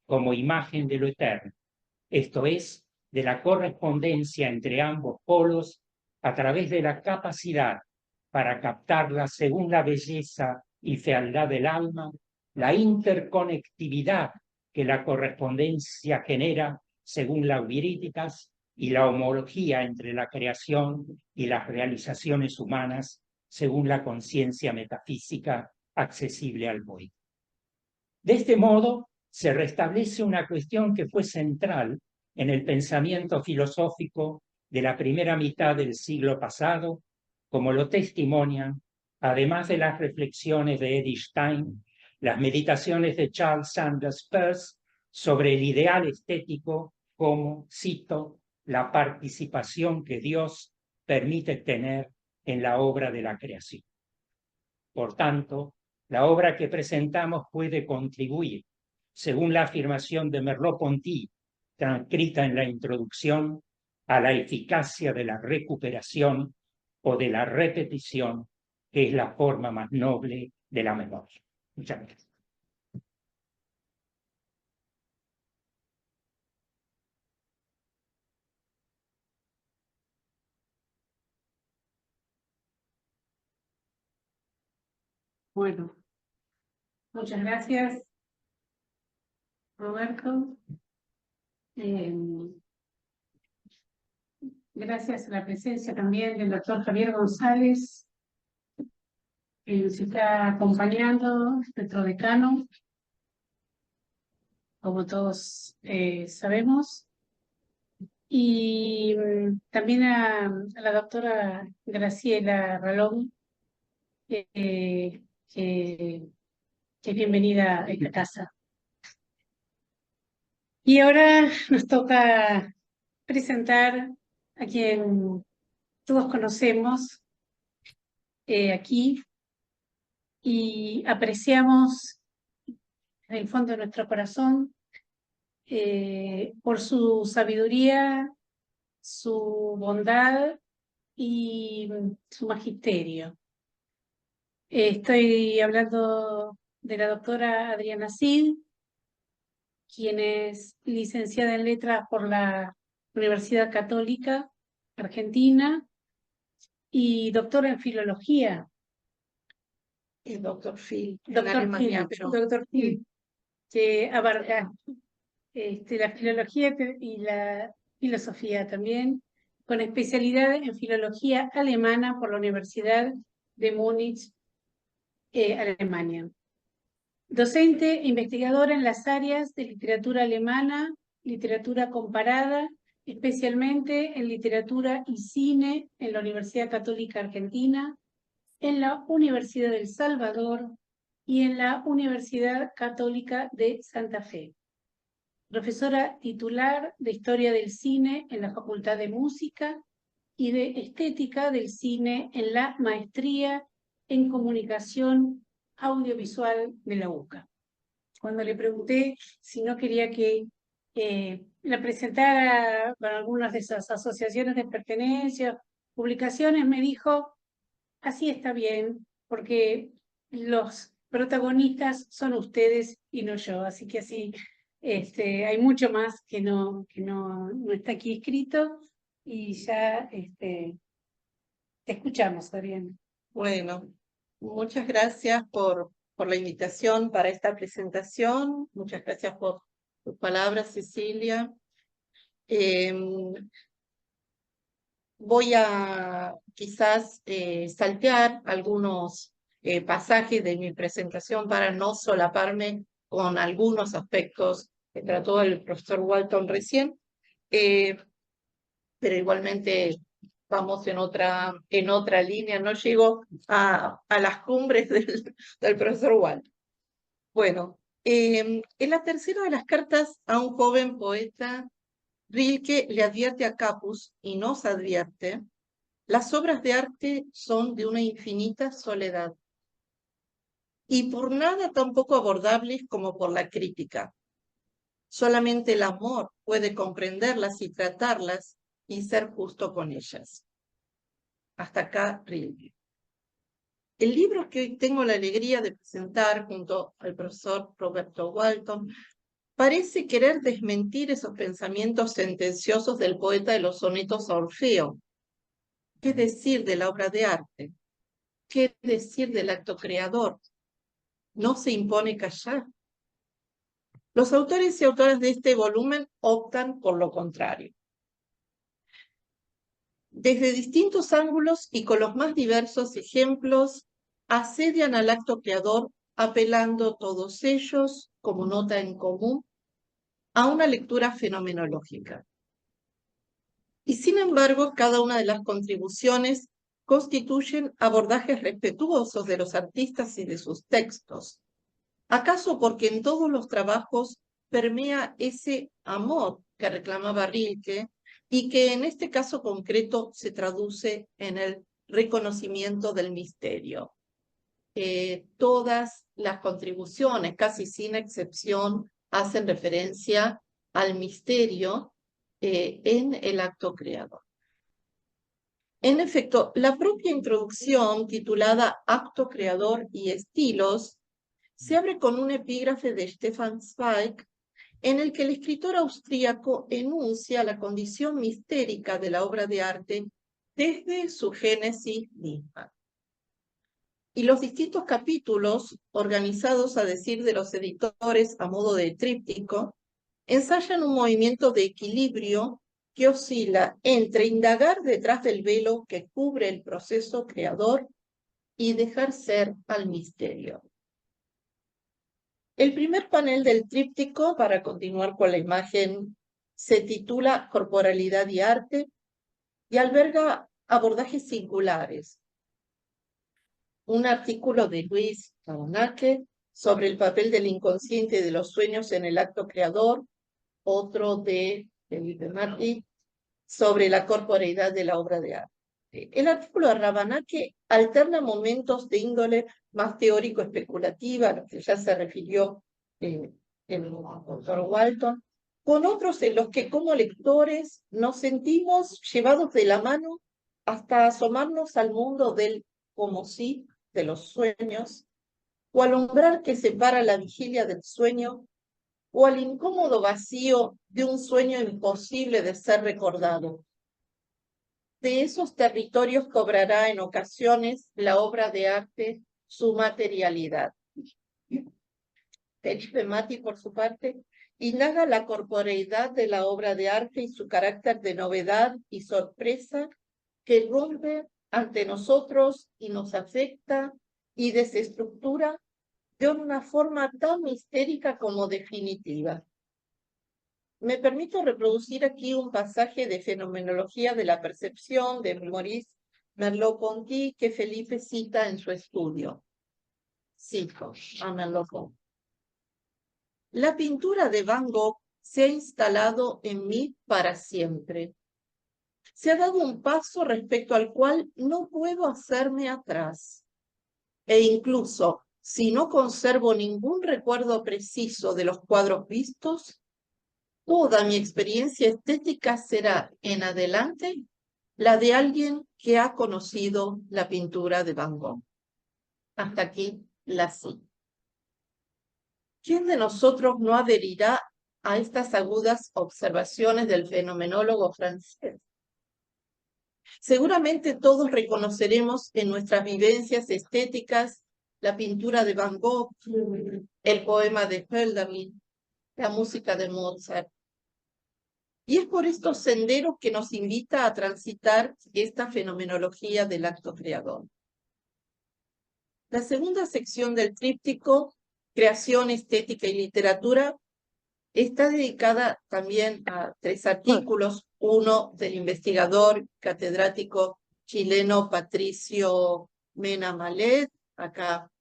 como imagen de lo eterno, esto es, de la correspondencia entre ambos polos a través de la capacidad para captarla según la belleza y fealdad del alma, la interconectividad que la correspondencia genera según las viríticas y la homología entre la creación y las realizaciones humanas según la conciencia metafísica accesible al poeta. De este modo, se restablece una cuestión que fue central en el pensamiento filosófico de la primera mitad del siglo pasado, como lo testimonian, además de las reflexiones de Edith Stein, las meditaciones de Charles Sanders Peirce sobre el ideal estético como, cito, la participación que Dios permite tener en la obra de la creación. Por tanto, la obra que presentamos puede contribuir, según la afirmación de Merleau-Ponty, transcrita en la introducción, a la eficacia de la recuperación o de la repetición que es la forma más noble de la memoria. Muchas gracias. Bueno, muchas gracias, Roberto. Gracias a la presencia también del doctor Javier González, que nos está acompañando, nuestro decano, como todos sabemos. Y también a la doctora Graciela Ralón, que es bienvenida a esta casa. Y ahora nos toca presentar a quien todos conocemos aquí y apreciamos en el fondo de nuestro corazón por su sabiduría, su bondad y su magisterio. Estoy hablando de la doctora Adriana Cid, quien es licenciada en Letras por la Universidad Católica Argentina y doctora en Filología. Doctor Phil, Doctor Phil, que abarca la filología y la filosofía también, con especialidad en filología alemana por la Universidad de Múnich, Alemania. Docente e investigadora en las áreas de literatura alemana, literatura comparada, especialmente en literatura y cine en la Universidad Católica Argentina, en la Universidad del Salvador y en la Universidad Católica de Santa Fe. Profesora titular de Historia del Cine en la Facultad de Música y de Estética del Cine en la Maestría en Comunicación Audiovisual de la UCA. Cuando le pregunté si no quería que la presentara con algunas de esas asociaciones de pertenencia, publicaciones, me dijo, así está bien, porque los protagonistas son ustedes y no yo, así que así hay mucho más que no está aquí escrito y ya te escuchamos, Adriana. Bueno, muchas gracias por la invitación para esta presentación. Muchas gracias por tus palabras, Cecilia. Voy a quizás saltear algunos pasajes de mi presentación para no solaparme con algunos aspectos que trató el profesor Walton recién, pero igualmente vamos en otra línea, no llego a las cumbres del profesor Walton. Bueno, en la tercera de las cartas a un joven poeta, Rilke le advierte a Capus, y nos advierte, las obras de arte son de una infinita soledad, y por nada tan poco abordables como por la crítica. Solamente el amor puede comprenderlas y tratarlas y ser justo con ellas. Hasta acá, Rilke. El libro que hoy tengo la alegría de presentar junto al profesor Roberto Walton parece querer desmentir esos pensamientos sentenciosos del poeta de los sonetos a Orfeo. ¿Qué decir de la obra de arte? ¿Qué decir del acto creador? No se impone callar. Los autores y autoras de este volumen optan por lo contrario. Desde distintos ángulos y con los más diversos ejemplos, asedian al acto creador, apelando todos ellos, como nota en común, a una lectura fenomenológica. Y sin embargo, cada una de las contribuciones constituyen abordajes respetuosos de los artistas y de sus textos. ¿Acaso porque en todos los trabajos permea ese amor que reclamaba Rilke y que en este caso concreto se traduce en el reconocimiento del misterio? Todas las contribuciones, casi sin excepción, hacen referencia al misterio en el acto creador. En efecto, la propia introducción, titulada Acto Creador y Estilos, se abre con un epígrafe de Stefan Zweig, en el que el escritor austríaco enuncia la condición mistérica de la obra de arte desde su génesis misma. Y los distintos capítulos, organizados a decir de los editores a modo de tríptico, ensayan un movimiento de equilibrio que oscila entre indagar detrás del velo que cubre el proceso creador y dejar ser al misterio. El primer panel del tríptico, para continuar con la imagen, se titula Corporalidad y Arte y alberga abordajes singulares. Un artículo de Luis Ravanake sobre el papel del inconsciente y de los sueños en el acto creador, otro de Felipe Martí sobre la corporeidad de la obra de arte. El artículo de Ravanake alterna momentos de índole más teórico-especulativa, a lo que ya se refirió el doctor Walton, con otros en los que como lectores nos sentimos llevados de la mano hasta asomarnos al mundo del como sí, de los sueños, o al umbral que separa la vigilia del sueño, o al incómodo vacío de un sueño imposible de ser recordado. De esos territorios cobrará en ocasiones la obra de arte su materialidad. Felipe Mati, por su parte, indaga la corporeidad de la obra de arte y su carácter de novedad y sorpresa que irrumpe ante nosotros y nos afecta y desestructura de una forma tan mistérica como definitiva. Me permito reproducir aquí un pasaje de Fenomenología de la Percepción de Maurice Merleau-Ponty que Felipe cita en su estudio. Cito a Merleau-Ponty. La pintura de Van Gogh se ha instalado en mí para siempre. Se ha dado un paso respecto al cual no puedo hacerme atrás. E incluso, si no conservo ningún recuerdo preciso de los cuadros vistos, toda mi experiencia estética será en adelante la de alguien que ha conocido la pintura de Van Gogh. Hasta aquí la cita. ¿Quién de nosotros no adherirá a estas agudas observaciones del fenomenólogo francés? Seguramente todos reconoceremos en nuestras vivencias estéticas la pintura de Van Gogh, el poema de Hölderlin, la música de Mozart. Y es por estos senderos que nos invita a transitar esta fenomenología del acto creador. La segunda sección del tríptico, Creación, Estética y Literatura, está dedicada también a 3 artículos, uno del investigador catedrático chileno Patricio Mena Malet, acá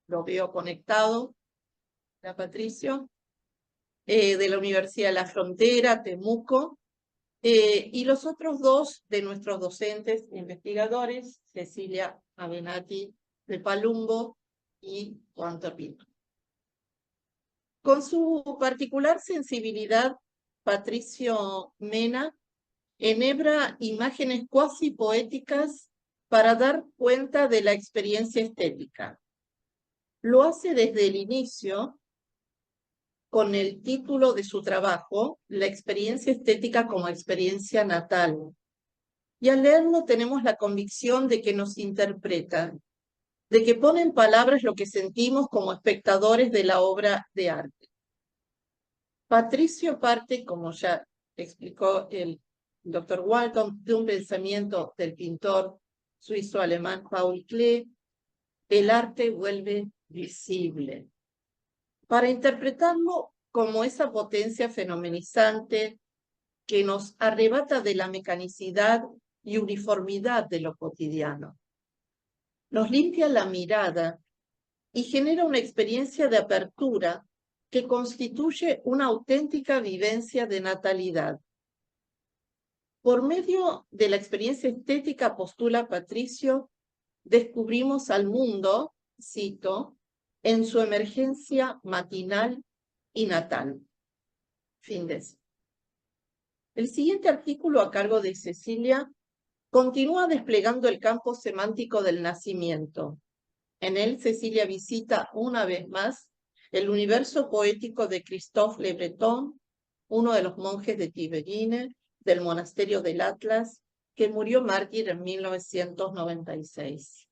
lo veo conectado, la Patricio, de la Universidad de la Frontera, Temuco, y los otros 2 de nuestros docentes investigadores, Cecilia Avenatti de Palumbo y Juan Torpino. Con su particular sensibilidad, Patricio Mena enhebra imágenes cuasi poéticas para dar cuenta de la experiencia estética. Lo hace desde el inicio con el título de su trabajo, La experiencia estética como experiencia natal. Y al leerlo tenemos la convicción de que nos interpreta, de que pone en palabras lo que sentimos como espectadores de la obra de arte. Patricio parte, como ya explicó el doctor Walton, de un pensamiento del pintor suizo-alemán Paul Klee: el arte vuelve visible. Para interpretarlo como esa potencia fenomenizante que nos arrebata de la mecanicidad y uniformidad de lo cotidiano. Nos limpia la mirada y genera una experiencia de apertura que constituye una auténtica vivencia de natalidad. Por medio de la experiencia estética, postula Patricio, descubrimos al mundo, cito, en su emergencia matinal y natal. Fin de eso. El siguiente artículo, a cargo de Cecilia, Continúa desplegando el campo semántico del nacimiento. En él, Cecilia visita una vez más el universo poético de Christophe Le Breton, uno de los monjes de Tiberine, del monasterio del Atlas, que murió mártir en 1996.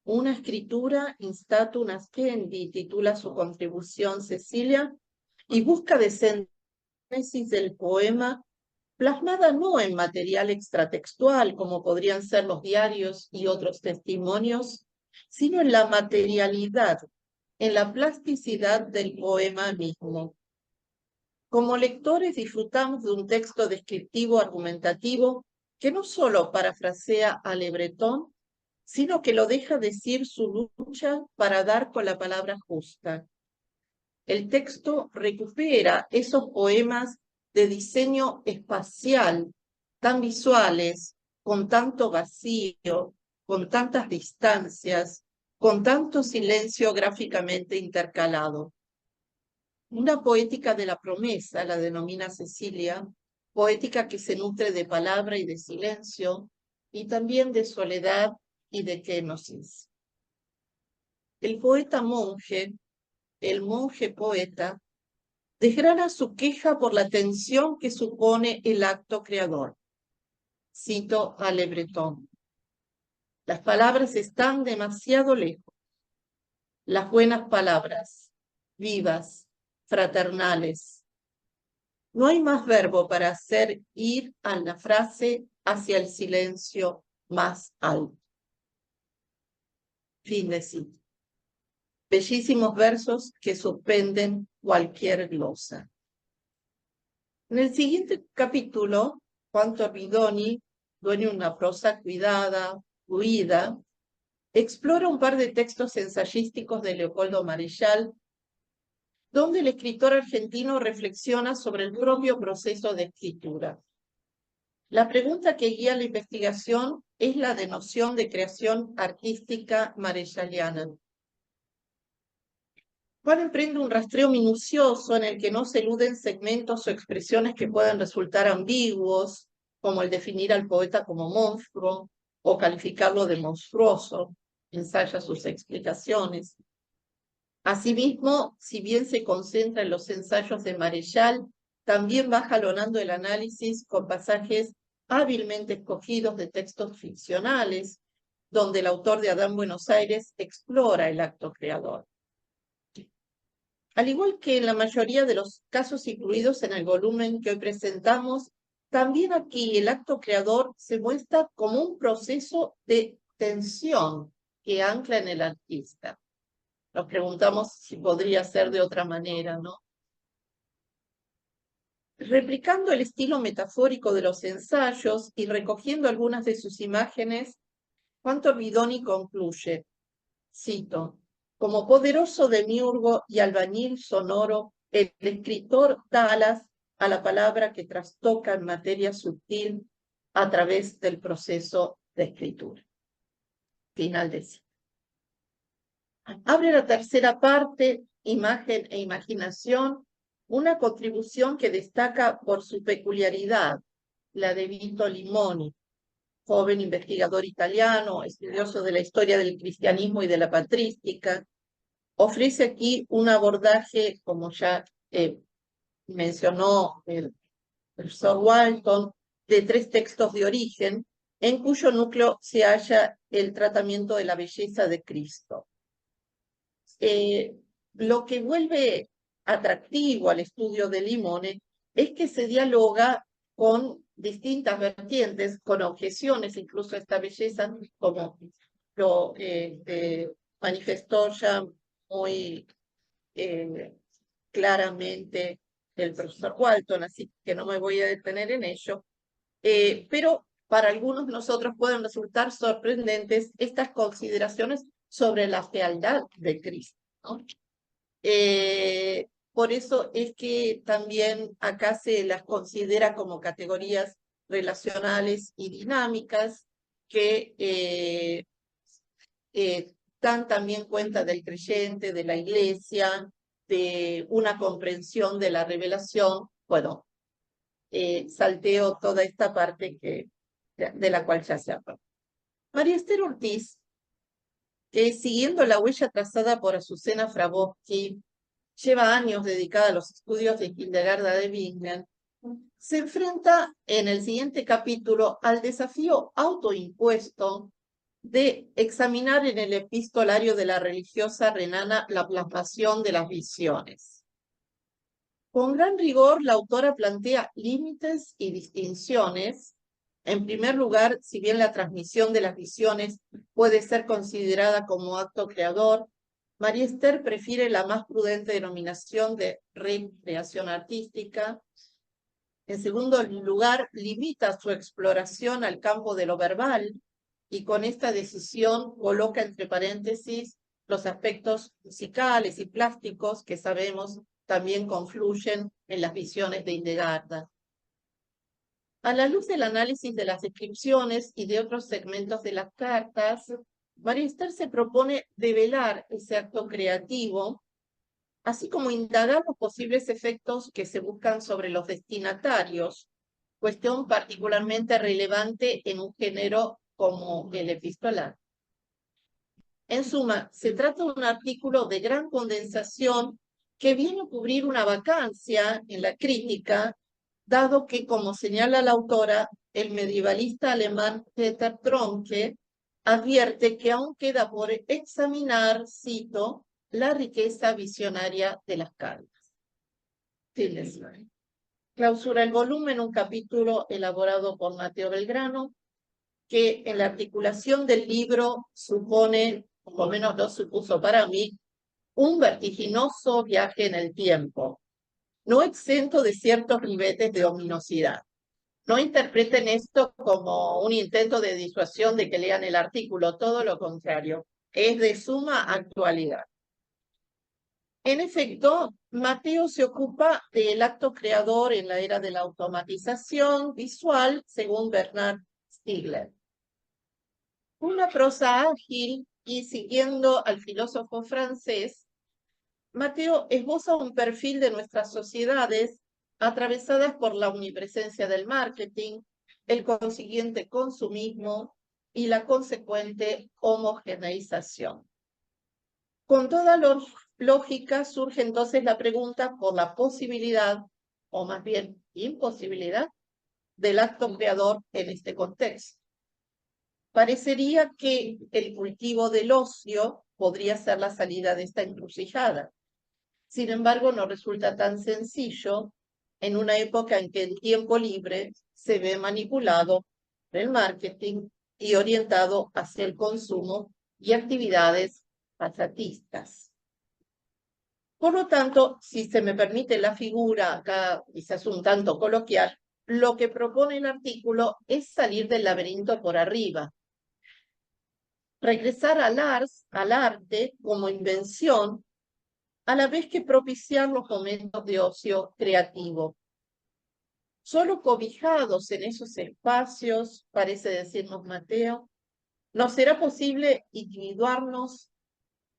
Una escritura instatum ascendi titula su contribución Cecilia, y busca de génesis del poema plasmada no en material extratextual, como podrían ser los diarios y otros testimonios, sino en la materialidad, en la plasticidad del poema mismo. Como lectores disfrutamos de un texto descriptivo argumentativo que no solo parafrasea a Le Breton, sino que lo deja decir su lucha para dar con la palabra justa. El texto recupera esos poemas de diseño espacial, tan visuales, con tanto vacío, con tantas distancias, con tanto silencio gráficamente intercalado. Una poética de la promesa, la denomina Cecilia, poética que se nutre de palabra y de silencio, y también de soledad y de kenosis. El poeta monje, el monje poeta, desgrana su queja por la tensión que supone el acto creador. Cito a Le Breton. Las palabras están demasiado lejos. Las buenas palabras, vivas, fraternales. No hay más verbo para hacer ir a la frase hacia el silencio más alto. Fin de cita. Bellísimos versos que suspenden cualquier glosa. En el siguiente capítulo, Juan Torridoni, dueño de una prosa cuidada, fluida, explora un par de textos ensayísticos de Leopoldo Marechal, donde el escritor argentino reflexiona sobre el propio proceso de escritura. La pregunta que guía la investigación es la de noción de creación artística marechaliana. Juan emprende un rastreo minucioso en el que no se eluden segmentos o expresiones que puedan resultar ambiguos, como el definir al poeta como monstruo o calificarlo de monstruoso. Ensaya sus explicaciones. Asimismo, si bien se concentra en los ensayos de Marechal, también va jalonando el análisis con pasajes hábilmente escogidos de textos ficcionales, donde el autor de Adán Buenos Aires explora el acto creador. Al igual que en la mayoría de los casos incluidos en el volumen que hoy presentamos, también aquí el acto creador se muestra como un proceso de tensión que ancla en el artista. Nos preguntamos si podría ser de otra manera, ¿no? Replicando el estilo metafórico de los ensayos y recogiendo algunas de sus imágenes, Juan Torridoni concluye, cito, como poderoso demiurgo y albañil sonoro, el escritor da alas a la palabra que trastoca en materia sutil a través del proceso de escritura. Final de cita. Abre la tercera parte, imagen e imaginación, una contribución que destaca por su peculiaridad, la de Vito Limoni, joven investigador italiano, estudioso de la historia del cristianismo y de la patrística. Ofrece aquí un abordaje, como ya mencionó el profesor Walton, de 3 textos de origen, en cuyo núcleo se halla el tratamiento de la belleza de Cristo. Lo que vuelve atractivo al estudio de Limone es que se dialoga con distintas vertientes, con objeciones, incluso a esta belleza, como lo manifestó ya muy claramente el profesor Walton, así que no me voy a detener en ello, pero para algunos de nosotros pueden resultar sorprendentes estas consideraciones sobre la fealdad de Cristo, ¿no? Por eso es que también acá se las considera como categorías relacionales y dinámicas que dan también cuenta del creyente, de la iglesia, de una comprensión de la revelación. Bueno, salteo toda esta parte que de la cual ya se habló. María Esther Ortiz, que siguiendo la huella trazada por Azucena Frabowski, lleva años dedicada a los estudios de Hildegarda de Bingen, se enfrenta en el siguiente capítulo al desafío autoimpuesto de examinar en el epistolario de la religiosa renana la plasmación de las visiones. Con gran rigor, la autora plantea límites y distinciones. En primer lugar, si bien la transmisión de las visiones puede ser considerada como acto creador, María Esther prefiere la más prudente denominación de recreación artística. En segundo lugar, limita su exploración al campo de lo verbal y con esta decisión coloca entre paréntesis los aspectos musicales y plásticos que sabemos también confluyen en las visiones de Hildegarda. A la luz del análisis de las descripciones y de otros segmentos de las cartas, María Esther se propone develar ese acto creativo, así como indagar los posibles efectos que se buscan sobre los destinatarios, cuestión particularmente relevante en un género como el epistolar. En suma, se trata de un artículo de gran condensación que viene a cubrir una vacancia en la crítica, dado que, como señala la autora, el medievalista alemán Peter Tronke advierte que aún queda por examinar, cito, la riqueza visionaria de las cartas. Clausura el volumen un capítulo elaborado por Mateo Belgrano, que en la articulación del libro supone, por lo menos lo supuso para mí, un vertiginoso viaje en el tiempo, no exento de ciertos ribetes de ominosidad. No interpreten esto como un intento de disuasión de que lean el artículo, todo lo contrario, es de suma actualidad. En efecto, Mateo se ocupa del acto creador en la era de la automatización visual, según Bernard Stiegler. Una prosa ágil y siguiendo al filósofo francés, Mateo esboza un perfil de nuestras sociedades atravesadas por la omnipresencia del marketing, el consiguiente consumismo y la consecuente homogeneización. Con toda lógica surge entonces la pregunta por la posibilidad, o más bien imposibilidad, del acto creador en este contexto. Parecería que el cultivo del ocio podría ser la salida de esta encrucijada. Sin embargo, no resulta tan sencillo en una época en que el tiempo libre se ve manipulado por el marketing y orientado hacia el consumo y actividades pasatistas. Por lo tanto, si se me permite la figura, acá quizás un tanto coloquial, lo que propone el artículo es salir del laberinto por arriba, regresar al arte como invención, a la vez que propiciar los momentos de ocio creativo. Solo cobijados en esos espacios, parece decirnos Mateo, nos será posible individuarnos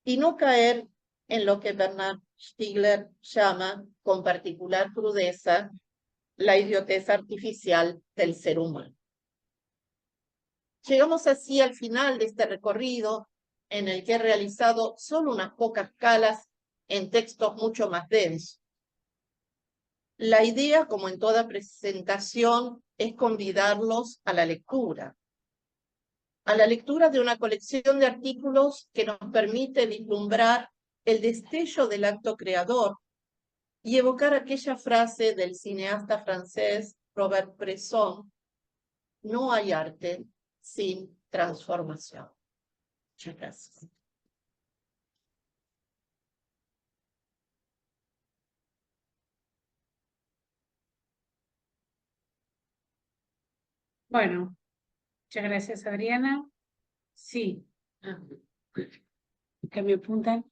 y no caer en lo que Bernard Stiegler llama, con particular crudeza, la idiotez artificial del ser humano. Llegamos así al final de este recorrido en el que he realizado solo unas pocas calas en textos mucho más densos. La idea, como en toda presentación, es convidarlos a la lectura de una colección de artículos que nos permite vislumbrar el destello del acto creador y evocar aquella frase del cineasta francés Robert Bresson: no hay arte sin transformación. Muchas gracias. Bueno, muchas gracias, Adriana. Sí, que me apuntan.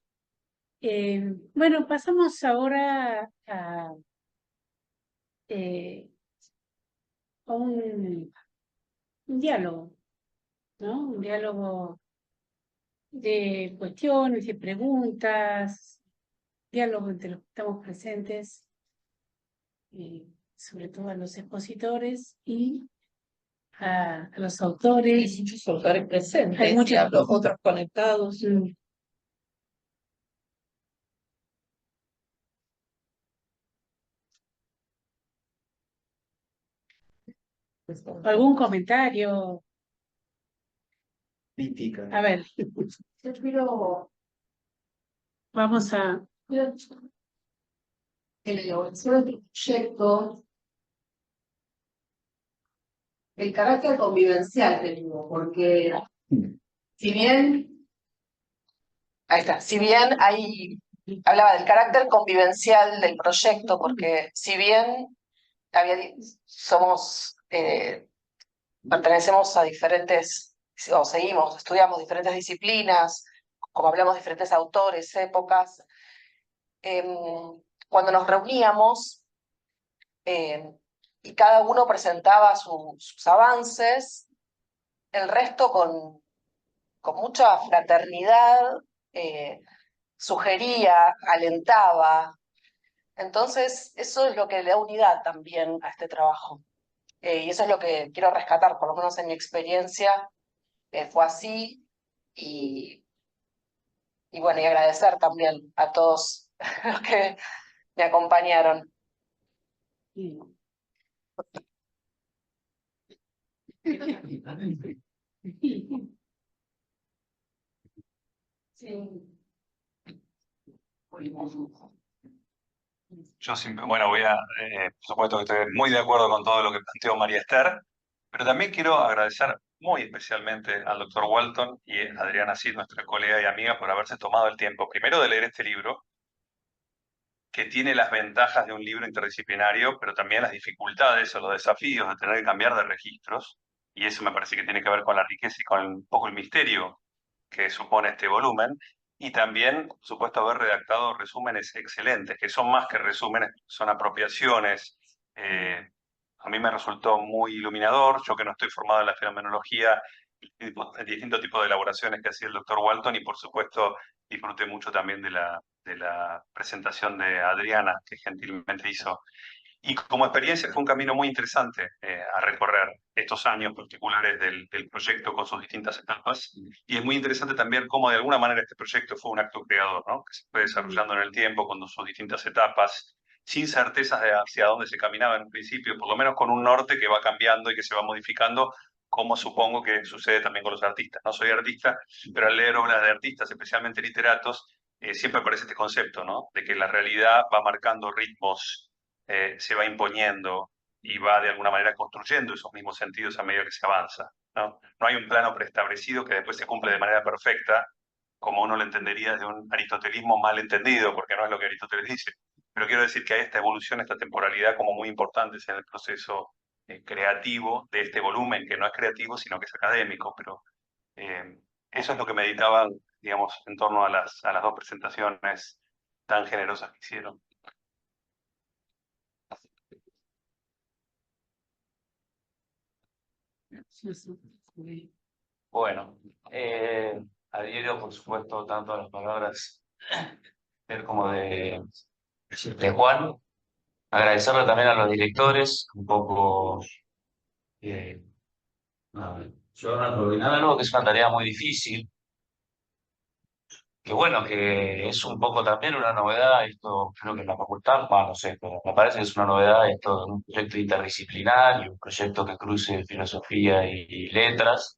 Bueno, pasamos ahora a un diálogo, ¿no? Un diálogo de cuestiones y preguntas, diálogo entre los que estamos presentes, sobre todo a los expositores y a los Hay autores. muchos autores presentes, Hay muchos- y hablo, otros conectados. Mm. ¿Algún comentario? Crítica. A ver, Yo quiero vamos a... en la elaboración del proyecto el carácter convivencial del libro, porque si bien, ahí está, si bien hablaba del carácter convivencial del proyecto, porque si bien pertenecemos a diferentes, o estudiamos diferentes disciplinas, como hablamos, diferentes autores, épocas, cuando nos reuníamos y cada uno presentaba sus avances, el resto con mucha fraternidad sugería, alentaba. Entonces, eso es lo que le da unidad también a este trabajo. Y eso es lo que quiero rescatar, por lo menos en mi experiencia, fue así. Y, y bueno, y agradecer también a todos los que me acompañaron. Yo siempre, bueno, por supuesto que estoy muy de acuerdo con todo lo que planteó María Esther, pero también quiero agradecer muy especialmente al doctor Walton y a Adriana Cid, nuestra colega y amiga, por haberse tomado el tiempo, primero de leer este libro, que tiene las ventajas de un libro interdisciplinario, pero también las dificultades o los desafíos de tener que cambiar de registros, y eso me parece que tiene que ver con la riqueza y con un poco el misterio que supone este volumen, y también, por supuesto, haber redactado resúmenes excelentes, que son más que resúmenes, son apropiaciones. A mí me resultó muy iluminador, yo que no estoy formado en la fenomenología, el distinto tipo de elaboraciones que hacía el doctor Walton, y por supuesto disfruté mucho también de la presentación de Adriana, que gentilmente hizo. Y como experiencia fue un camino muy interesante a recorrer estos años particulares del proyecto con sus distintas etapas. Y es muy interesante también cómo de alguna manera este proyecto fue un acto creador, ¿no? Que se fue desarrollando en el tiempo con sus distintas etapas, sin certezas de hacia dónde se caminaba en un principio, por lo menos con un norte que va cambiando y que se va modificando, como supongo que sucede también con los artistas. No soy artista, pero al leer obras de artistas, especialmente literatos, siempre aparece este concepto, ¿no? De que la realidad va marcando ritmos, se va imponiendo y va de alguna manera construyendo esos mismos sentidos a medida que se avanza, ¿no? No hay un plano preestablecido que después se cumple de manera perfecta, como uno lo entendería de un aristotelismo mal entendido, porque no es lo que Aristóteles dice. Pero quiero decir que hay esta evolución, esta temporalidad como muy importantes en el proceso creativo de este volumen, que no es creativo, sino que es académico. Pero eso es lo que meditaban, digamos, en torno a las dos presentaciones tan generosas que hicieron. Bueno, adhiero por supuesto tanto a las palabras como de Juan. Agradecerle también a los directores, un poco ayudaron a coordinar algo que es una tarea muy difícil, que bueno, que es un poco también una novedad, esto creo que en la facultad, bueno, no sé, pero me parece que es una novedad esto de un proyecto interdisciplinario, un proyecto que cruce filosofía y letras.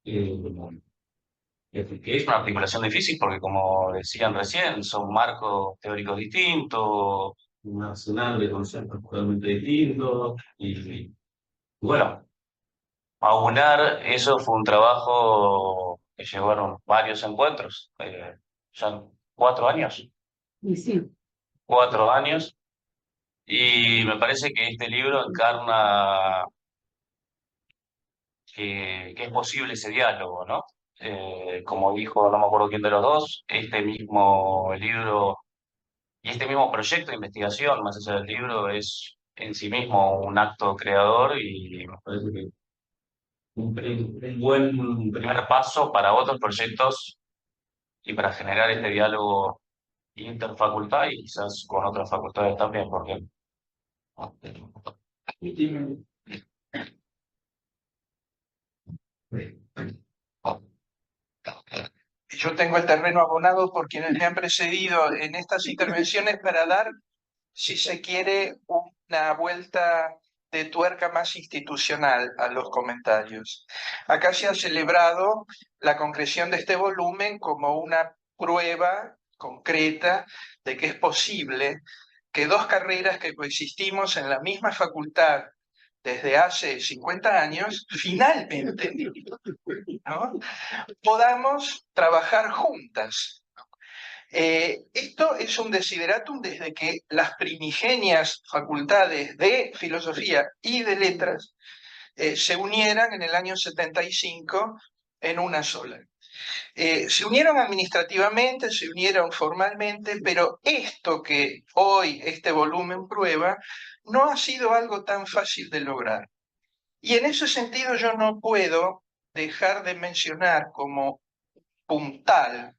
Que es una articulación difícil porque, como decían recién, son marcos teóricos distintos, un arsenal de conceptos totalmente distintos. Y bueno, aunar eso fue un trabajo que llevaron varios encuentros, ya 4 años. Y sí, 4 años. Y me parece que este libro encarna que es posible ese diálogo, ¿no? Como dijo, no me acuerdo quién de los dos, este mismo libro y este mismo proyecto de investigación, más allá del libro, es en sí mismo un acto creador y me parece que un buen primer paso para otros proyectos y para generar este diálogo interfacultad y quizás con otras facultades también, porque Yo tengo el terreno abonado por quienes me han precedido en estas intervenciones para dar, si se quiere, una vuelta de tuerca más institucional a los comentarios. Acá se ha celebrado la concreción de este volumen como una prueba concreta de que es posible que dos carreras que coexistimos en la misma facultad desde hace 50 años, finalmente, ¿no?, podamos trabajar juntas. Esto es un desideratum desde que las primigenias facultades de filosofía y de letras se unieran en el año 75 en una sola. Se unieron administrativamente, se unieron formalmente, pero esto que hoy este volumen prueba no ha sido algo tan fácil de lograr. Y en ese sentido yo no puedo dejar de mencionar como puntal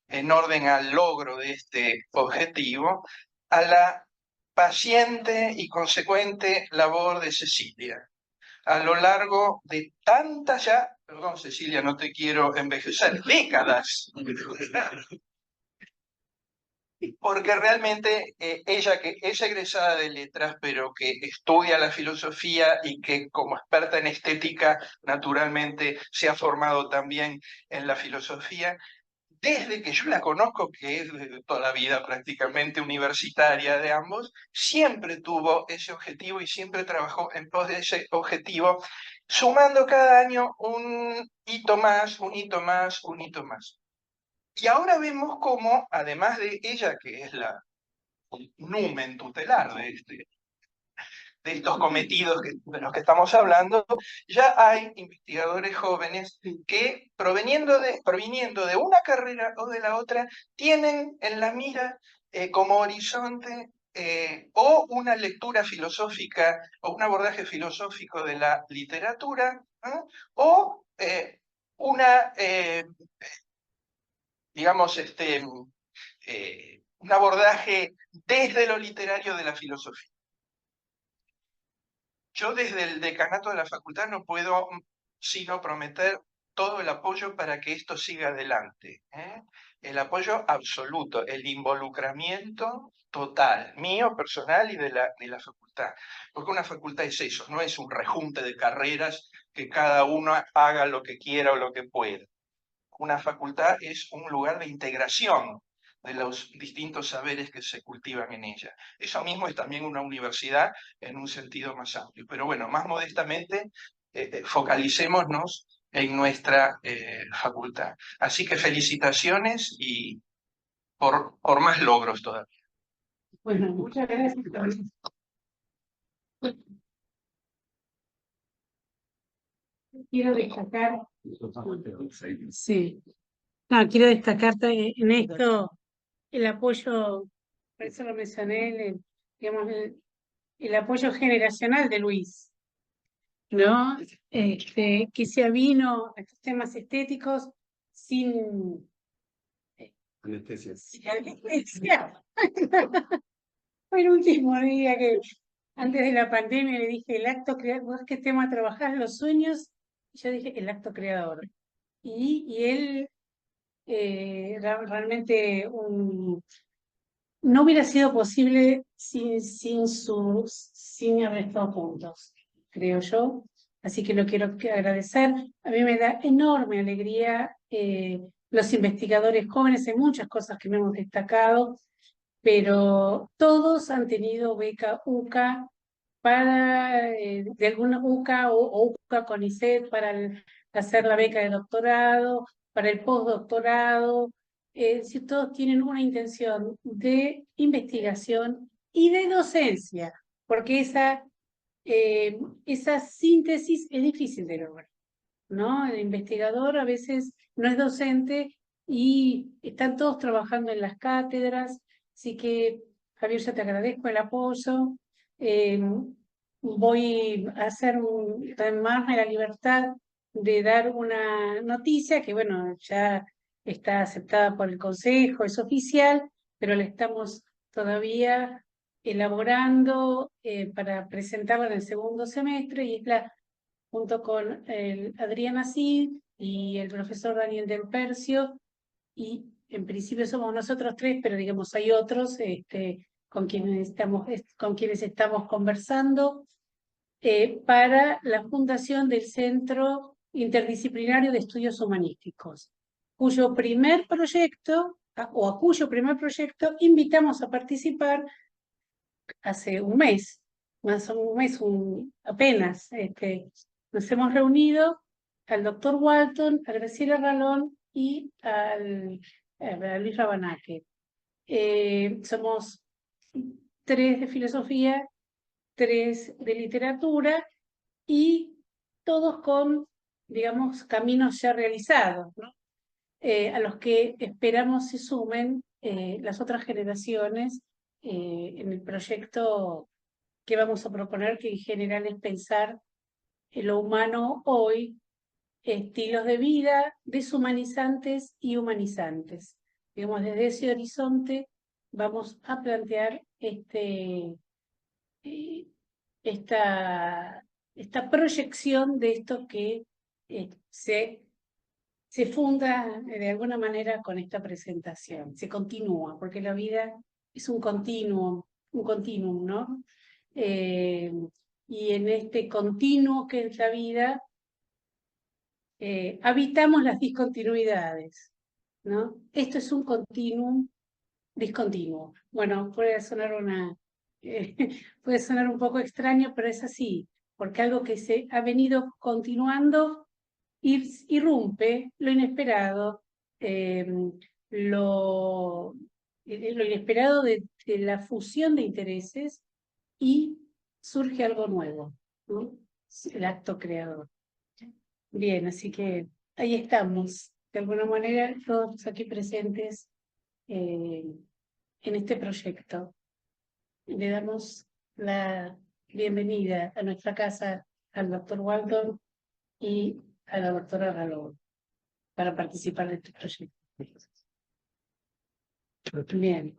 en orden al logro de este objetivo a la paciente y consecuente labor de Cecilia. A lo largo de tantas ya, perdón Cecilia, no te quiero envejecer, décadas, porque realmente ella que es egresada de letras, pero que estudia la filosofía y que como experta en estética, naturalmente se ha formado también en la filosofía, desde que yo la conozco, que es de toda la vida prácticamente universitaria de ambos, siempre tuvo ese objetivo y siempre trabajó en pos de ese objetivo, sumando cada año un hito más, un hito más, un hito más. Y ahora vemos cómo, además de ella, que es la numen tutelar de estos cometidos de los que estamos hablando, ya hay investigadores jóvenes que, proviniendo de una carrera o de la otra, tienen en la mira como horizonte o una lectura filosófica o un abordaje filosófico de la literatura, ¿no?, o una, digamos, un abordaje desde lo literario de la filosofía. Yo desde el decanato de la facultad no puedo sino prometer todo el apoyo para que esto siga adelante, ¿eh? El apoyo absoluto, el involucramiento total, mío, personal y de la facultad. Porque una facultad es eso, no es un rejunte de carreras que cada uno haga lo que quiera o lo que pueda. Una facultad es un lugar de integración de los distintos saberes que se cultivan en ella. Eso mismo es también una universidad en un sentido más amplio. Pero bueno, más modestamente, focalicémonos en nuestra facultad. Así que felicitaciones y por más logros todavía. Bueno, muchas gracias. Quiero destacar, sí, no, quiero destacar en esto el apoyo, por eso lo mencioné, digamos, el apoyo generacional de Luis, ¿no? Que se avino a estos temas estéticos sin Anestesia. sin anestesia. Fue el último día que, antes de la pandemia, le dije, el acto creador, ¿vos qué tema trabajás? Los sueños. Y yo dije, el acto creador. Y él realmente no hubiera sido posible sin haber estado juntos, creo yo. Así que lo quiero agradecer. A mí me da enorme alegría los investigadores jóvenes en muchas cosas que me hemos destacado, pero todos han tenido beca UCA para, de alguna UCA o UCA CONICET para hacer la beca de doctorado, para el postdoctorado. Si todos tienen una intención de investigación y de docencia, porque esa síntesis es difícil de lograr, ¿no? El investigador a veces no es docente y están todos trabajando en las cátedras, así que Javier, yo te agradezco el apoyo. Voy a tomarme la libertad de dar una noticia que, bueno, ya está aceptada por el Consejo, es oficial, pero la estamos todavía elaborando para presentarla en el segundo semestre, y es la junto con Adriana Cid y el profesor Daniel Del Percio, y en principio somos nosotros tres, pero digamos hay otros con quienes estamos conversando, para la fundación del Centro Interdisciplinario de Estudios Humanísticos, cuyo primer proyecto, a cuyo primer proyecto invitamos a participar hace un mes, más o un mes, apenas, nos hemos reunido al doctor Walton, a Graciela Ralón y a Luis Rabanaque. Somos 3 de filosofía, 3 de literatura y todos con, digamos, caminos ya realizados, ¿no? A los que esperamos se sumen las otras generaciones en el proyecto que vamos a proponer, que en general es pensar en lo humano hoy, estilos de vida deshumanizantes y humanizantes. Digamos, desde ese horizonte vamos a plantear esta proyección de esto que se funda de alguna manera con esta presentación, se continúa, porque la vida es un continuum, ¿no? Y en este continuo que es la vida, habitamos las discontinuidades, ¿no? Esto es un continuum discontinuo. Bueno, puede sonar puede sonar un poco extraño, pero es así, porque algo que se ha venido continuando irrumpe lo inesperado, lo inesperado de la fusión de intereses, y surge algo nuevo, ¿no? El acto creador. Bien, así que ahí estamos, de alguna manera, todos aquí presentes en este proyecto. Le damos la bienvenida a nuestra casa al doctor Walton y a la doctora Ralón para participar de este proyecto. Bien.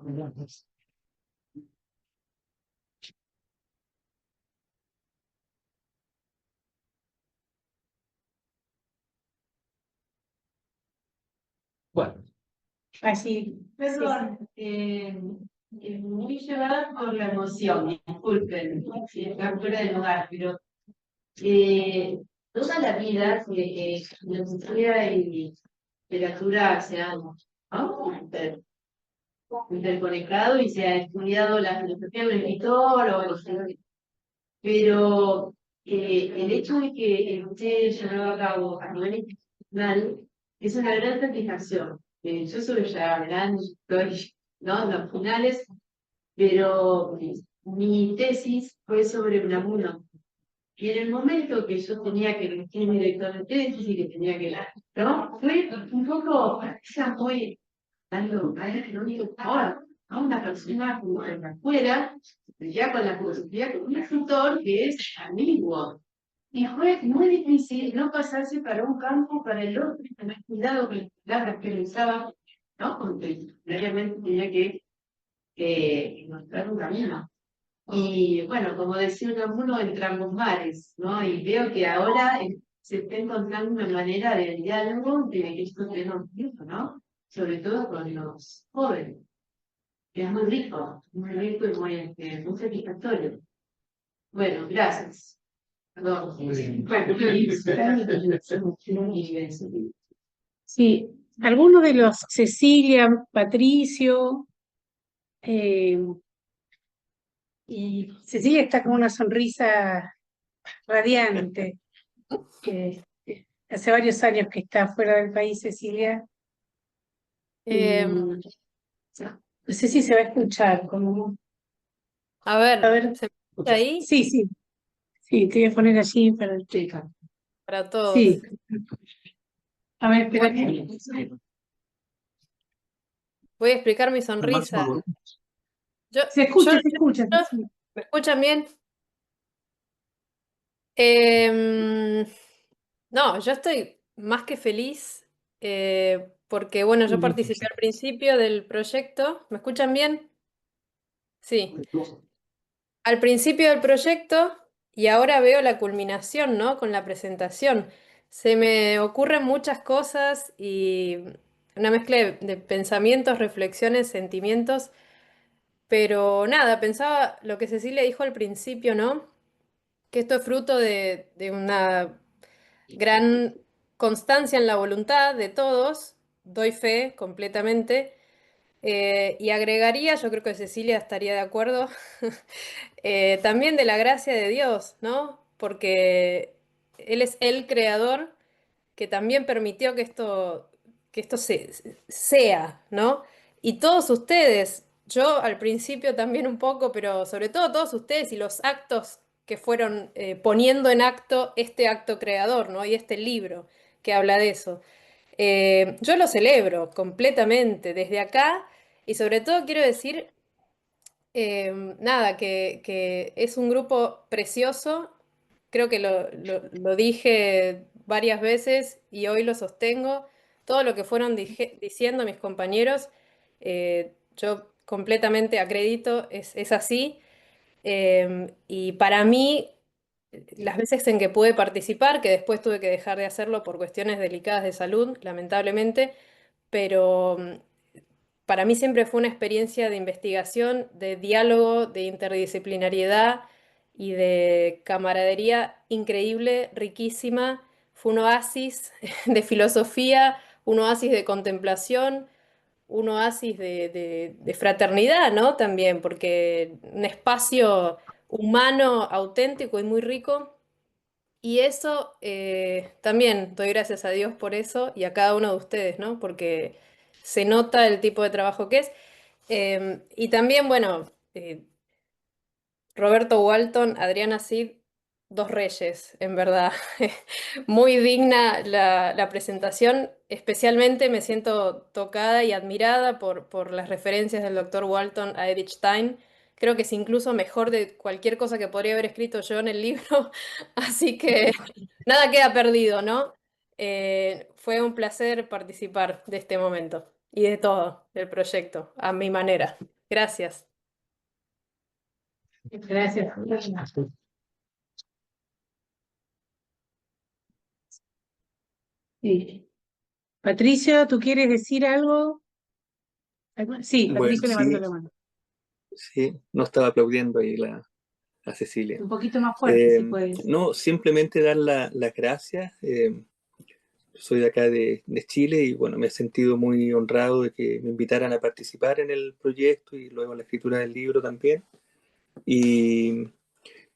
Bueno, Así. Perdón, muy llevada por la emoción, disculpen, está fuera de lugar, pero toda la vida la cultura y literatura se han, ¿no? Interconectado y se ha estudiado la filosofía del escritor, pero el hecho de que usted llevado a cabo a nivel institucional es una gran satisfacción. Yo soy ya grande, estoy, ¿no?, en los finales, pero mi tesis fue sobre Unamuno. Y en el momento que yo tenía que elegir mi director de tesis y que tenía que, ¿no?, fue un poco, muy dando lo único ahora a una persona como de afuera, ya con la filosofía, con un escritor que es ambiguo. Y fue muy difícil no pasarse para un campo, para el otro, y tener cuidado con las palabras que usaba, ¿no? Porque realmente tenía que mostrar un camino. Y bueno, como decía Unamuno, entre ambos mares, ¿no? Y veo que ahora se está encontrando una manera de diálogo de que esto tenemos, ¿no? Sobre todo con los jóvenes, que es muy rico y muy satisfactorio. Bueno, gracias. Sí, algunos de los, Cecilia, Patricio, y Cecilia está con una sonrisa radiante. Hace varios años que está fuera del país, Cecilia. No sé si se va a escuchar. A ver, A ver, ¿se me escucha ahí? sí, sí. Sí, te voy a poner allí para explicar. Para todos. Sí. A ver, espera. Voy a explicar mi sonrisa. Se escucha, se escucha. ¿Me escuchan bien? No, yo estoy más que feliz porque, bueno, yo participé al principio del proyecto. ¿Me escuchan bien? Sí. Al principio del proyecto y ahora veo la culminación, ¿no? Con la presentación. Se me ocurren muchas cosas y una mezcla de pensamientos, reflexiones, sentimientos, pero nada, pensaba lo que Cecilia dijo al principio, ¿no? Que esto es fruto de una gran constancia en la voluntad de todos, doy fe completamente. Y agregaría, yo creo que Cecilia estaría de acuerdo, también de la gracia de Dios, ¿no? Porque Él es el creador que también permitió que esto sea, ¿no? Y todos ustedes, yo al principio también un poco, pero sobre todo todos ustedes y los actos que fueron poniendo en acto este acto creador, ¿no? Y este libro que habla de eso. Yo lo celebro completamente desde acá y sobre todo quiero decir, nada, que es un grupo precioso, creo que lo dije varias veces y hoy lo sostengo, todo lo que fueron diciendo mis compañeros, yo completamente acredito, es así. Y para mí, las veces en que pude participar, que después tuve que dejar de hacerlo por cuestiones delicadas de salud, lamentablemente, pero para mí siempre fue una experiencia de investigación, de diálogo, de interdisciplinariedad y de camaradería increíble, riquísima. Fue un oasis de filosofía, un oasis de contemplación, un oasis de fraternidad, ¿no? También, porque un espacio humano, auténtico y muy rico. Y eso también doy gracias a Dios por eso y a cada uno de ustedes, ¿no? Porque se nota el tipo de trabajo que es. Y también, bueno, Roberto Walton, Adriana Cid, dos reyes, en verdad. Muy digna la presentación. Especialmente me siento tocada y admirada por las referencias del doctor Walton a Edith Stein. Creo que es incluso mejor de cualquier cosa que podría haber escrito yo en el libro. Así que nada queda perdido, ¿no? Fue un placer participar de este momento y de todo, del proyecto, a mi manera. Gracias. Gracias. Sí. Patricio, ¿tú quieres decir algo? Sí, Bueno, Patricio levantó sí, la mano. sí, no estaba aplaudiendo ahí a Cecilia. Un poquito más fuerte, si puedes. No, simplemente dar las gracias. Soy de acá de Chile y bueno, me he sentido muy honrado de que me invitaran a participar en el proyecto y luego en la escritura del libro también. Y,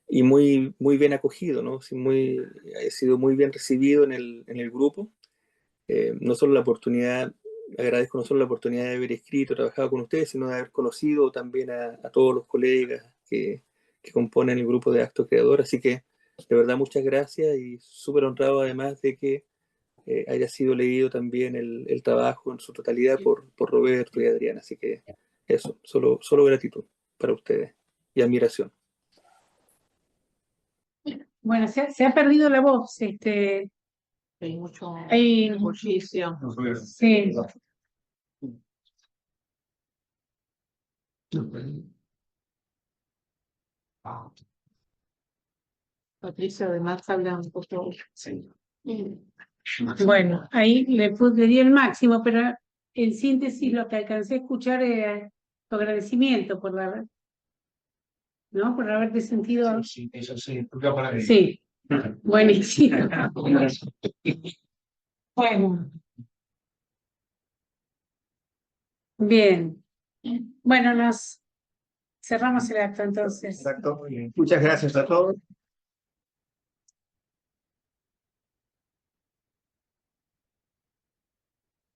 y muy, muy bien acogido, ¿no? Sí, he sido muy bien recibido en el grupo. No solo la oportunidad, agradezco no solo la oportunidad de haber escrito, trabajado con ustedes, sino de haber conocido también a todos los colegas que componen el grupo de Acto Creador. Así que, de verdad, muchas gracias y súper honrado además de que haya sido leído también el trabajo en su totalidad por Roberto y Adriana. Así que eso, solo gratitud para ustedes y admiración. Bueno, se ha perdido la voz. Hay mucho Hay- bullicio. sí. Patricia además habla un poco. Bueno, ahí le di el máximo, pero en síntesis lo que alcancé a escuchar era tu agradecimiento por ¿no? Por haberte sentido. Sí, eso sí. Sí, buenísimo. Bueno, bien. Bueno, nos cerramos el acto entonces. Exacto. Muchas gracias a todos.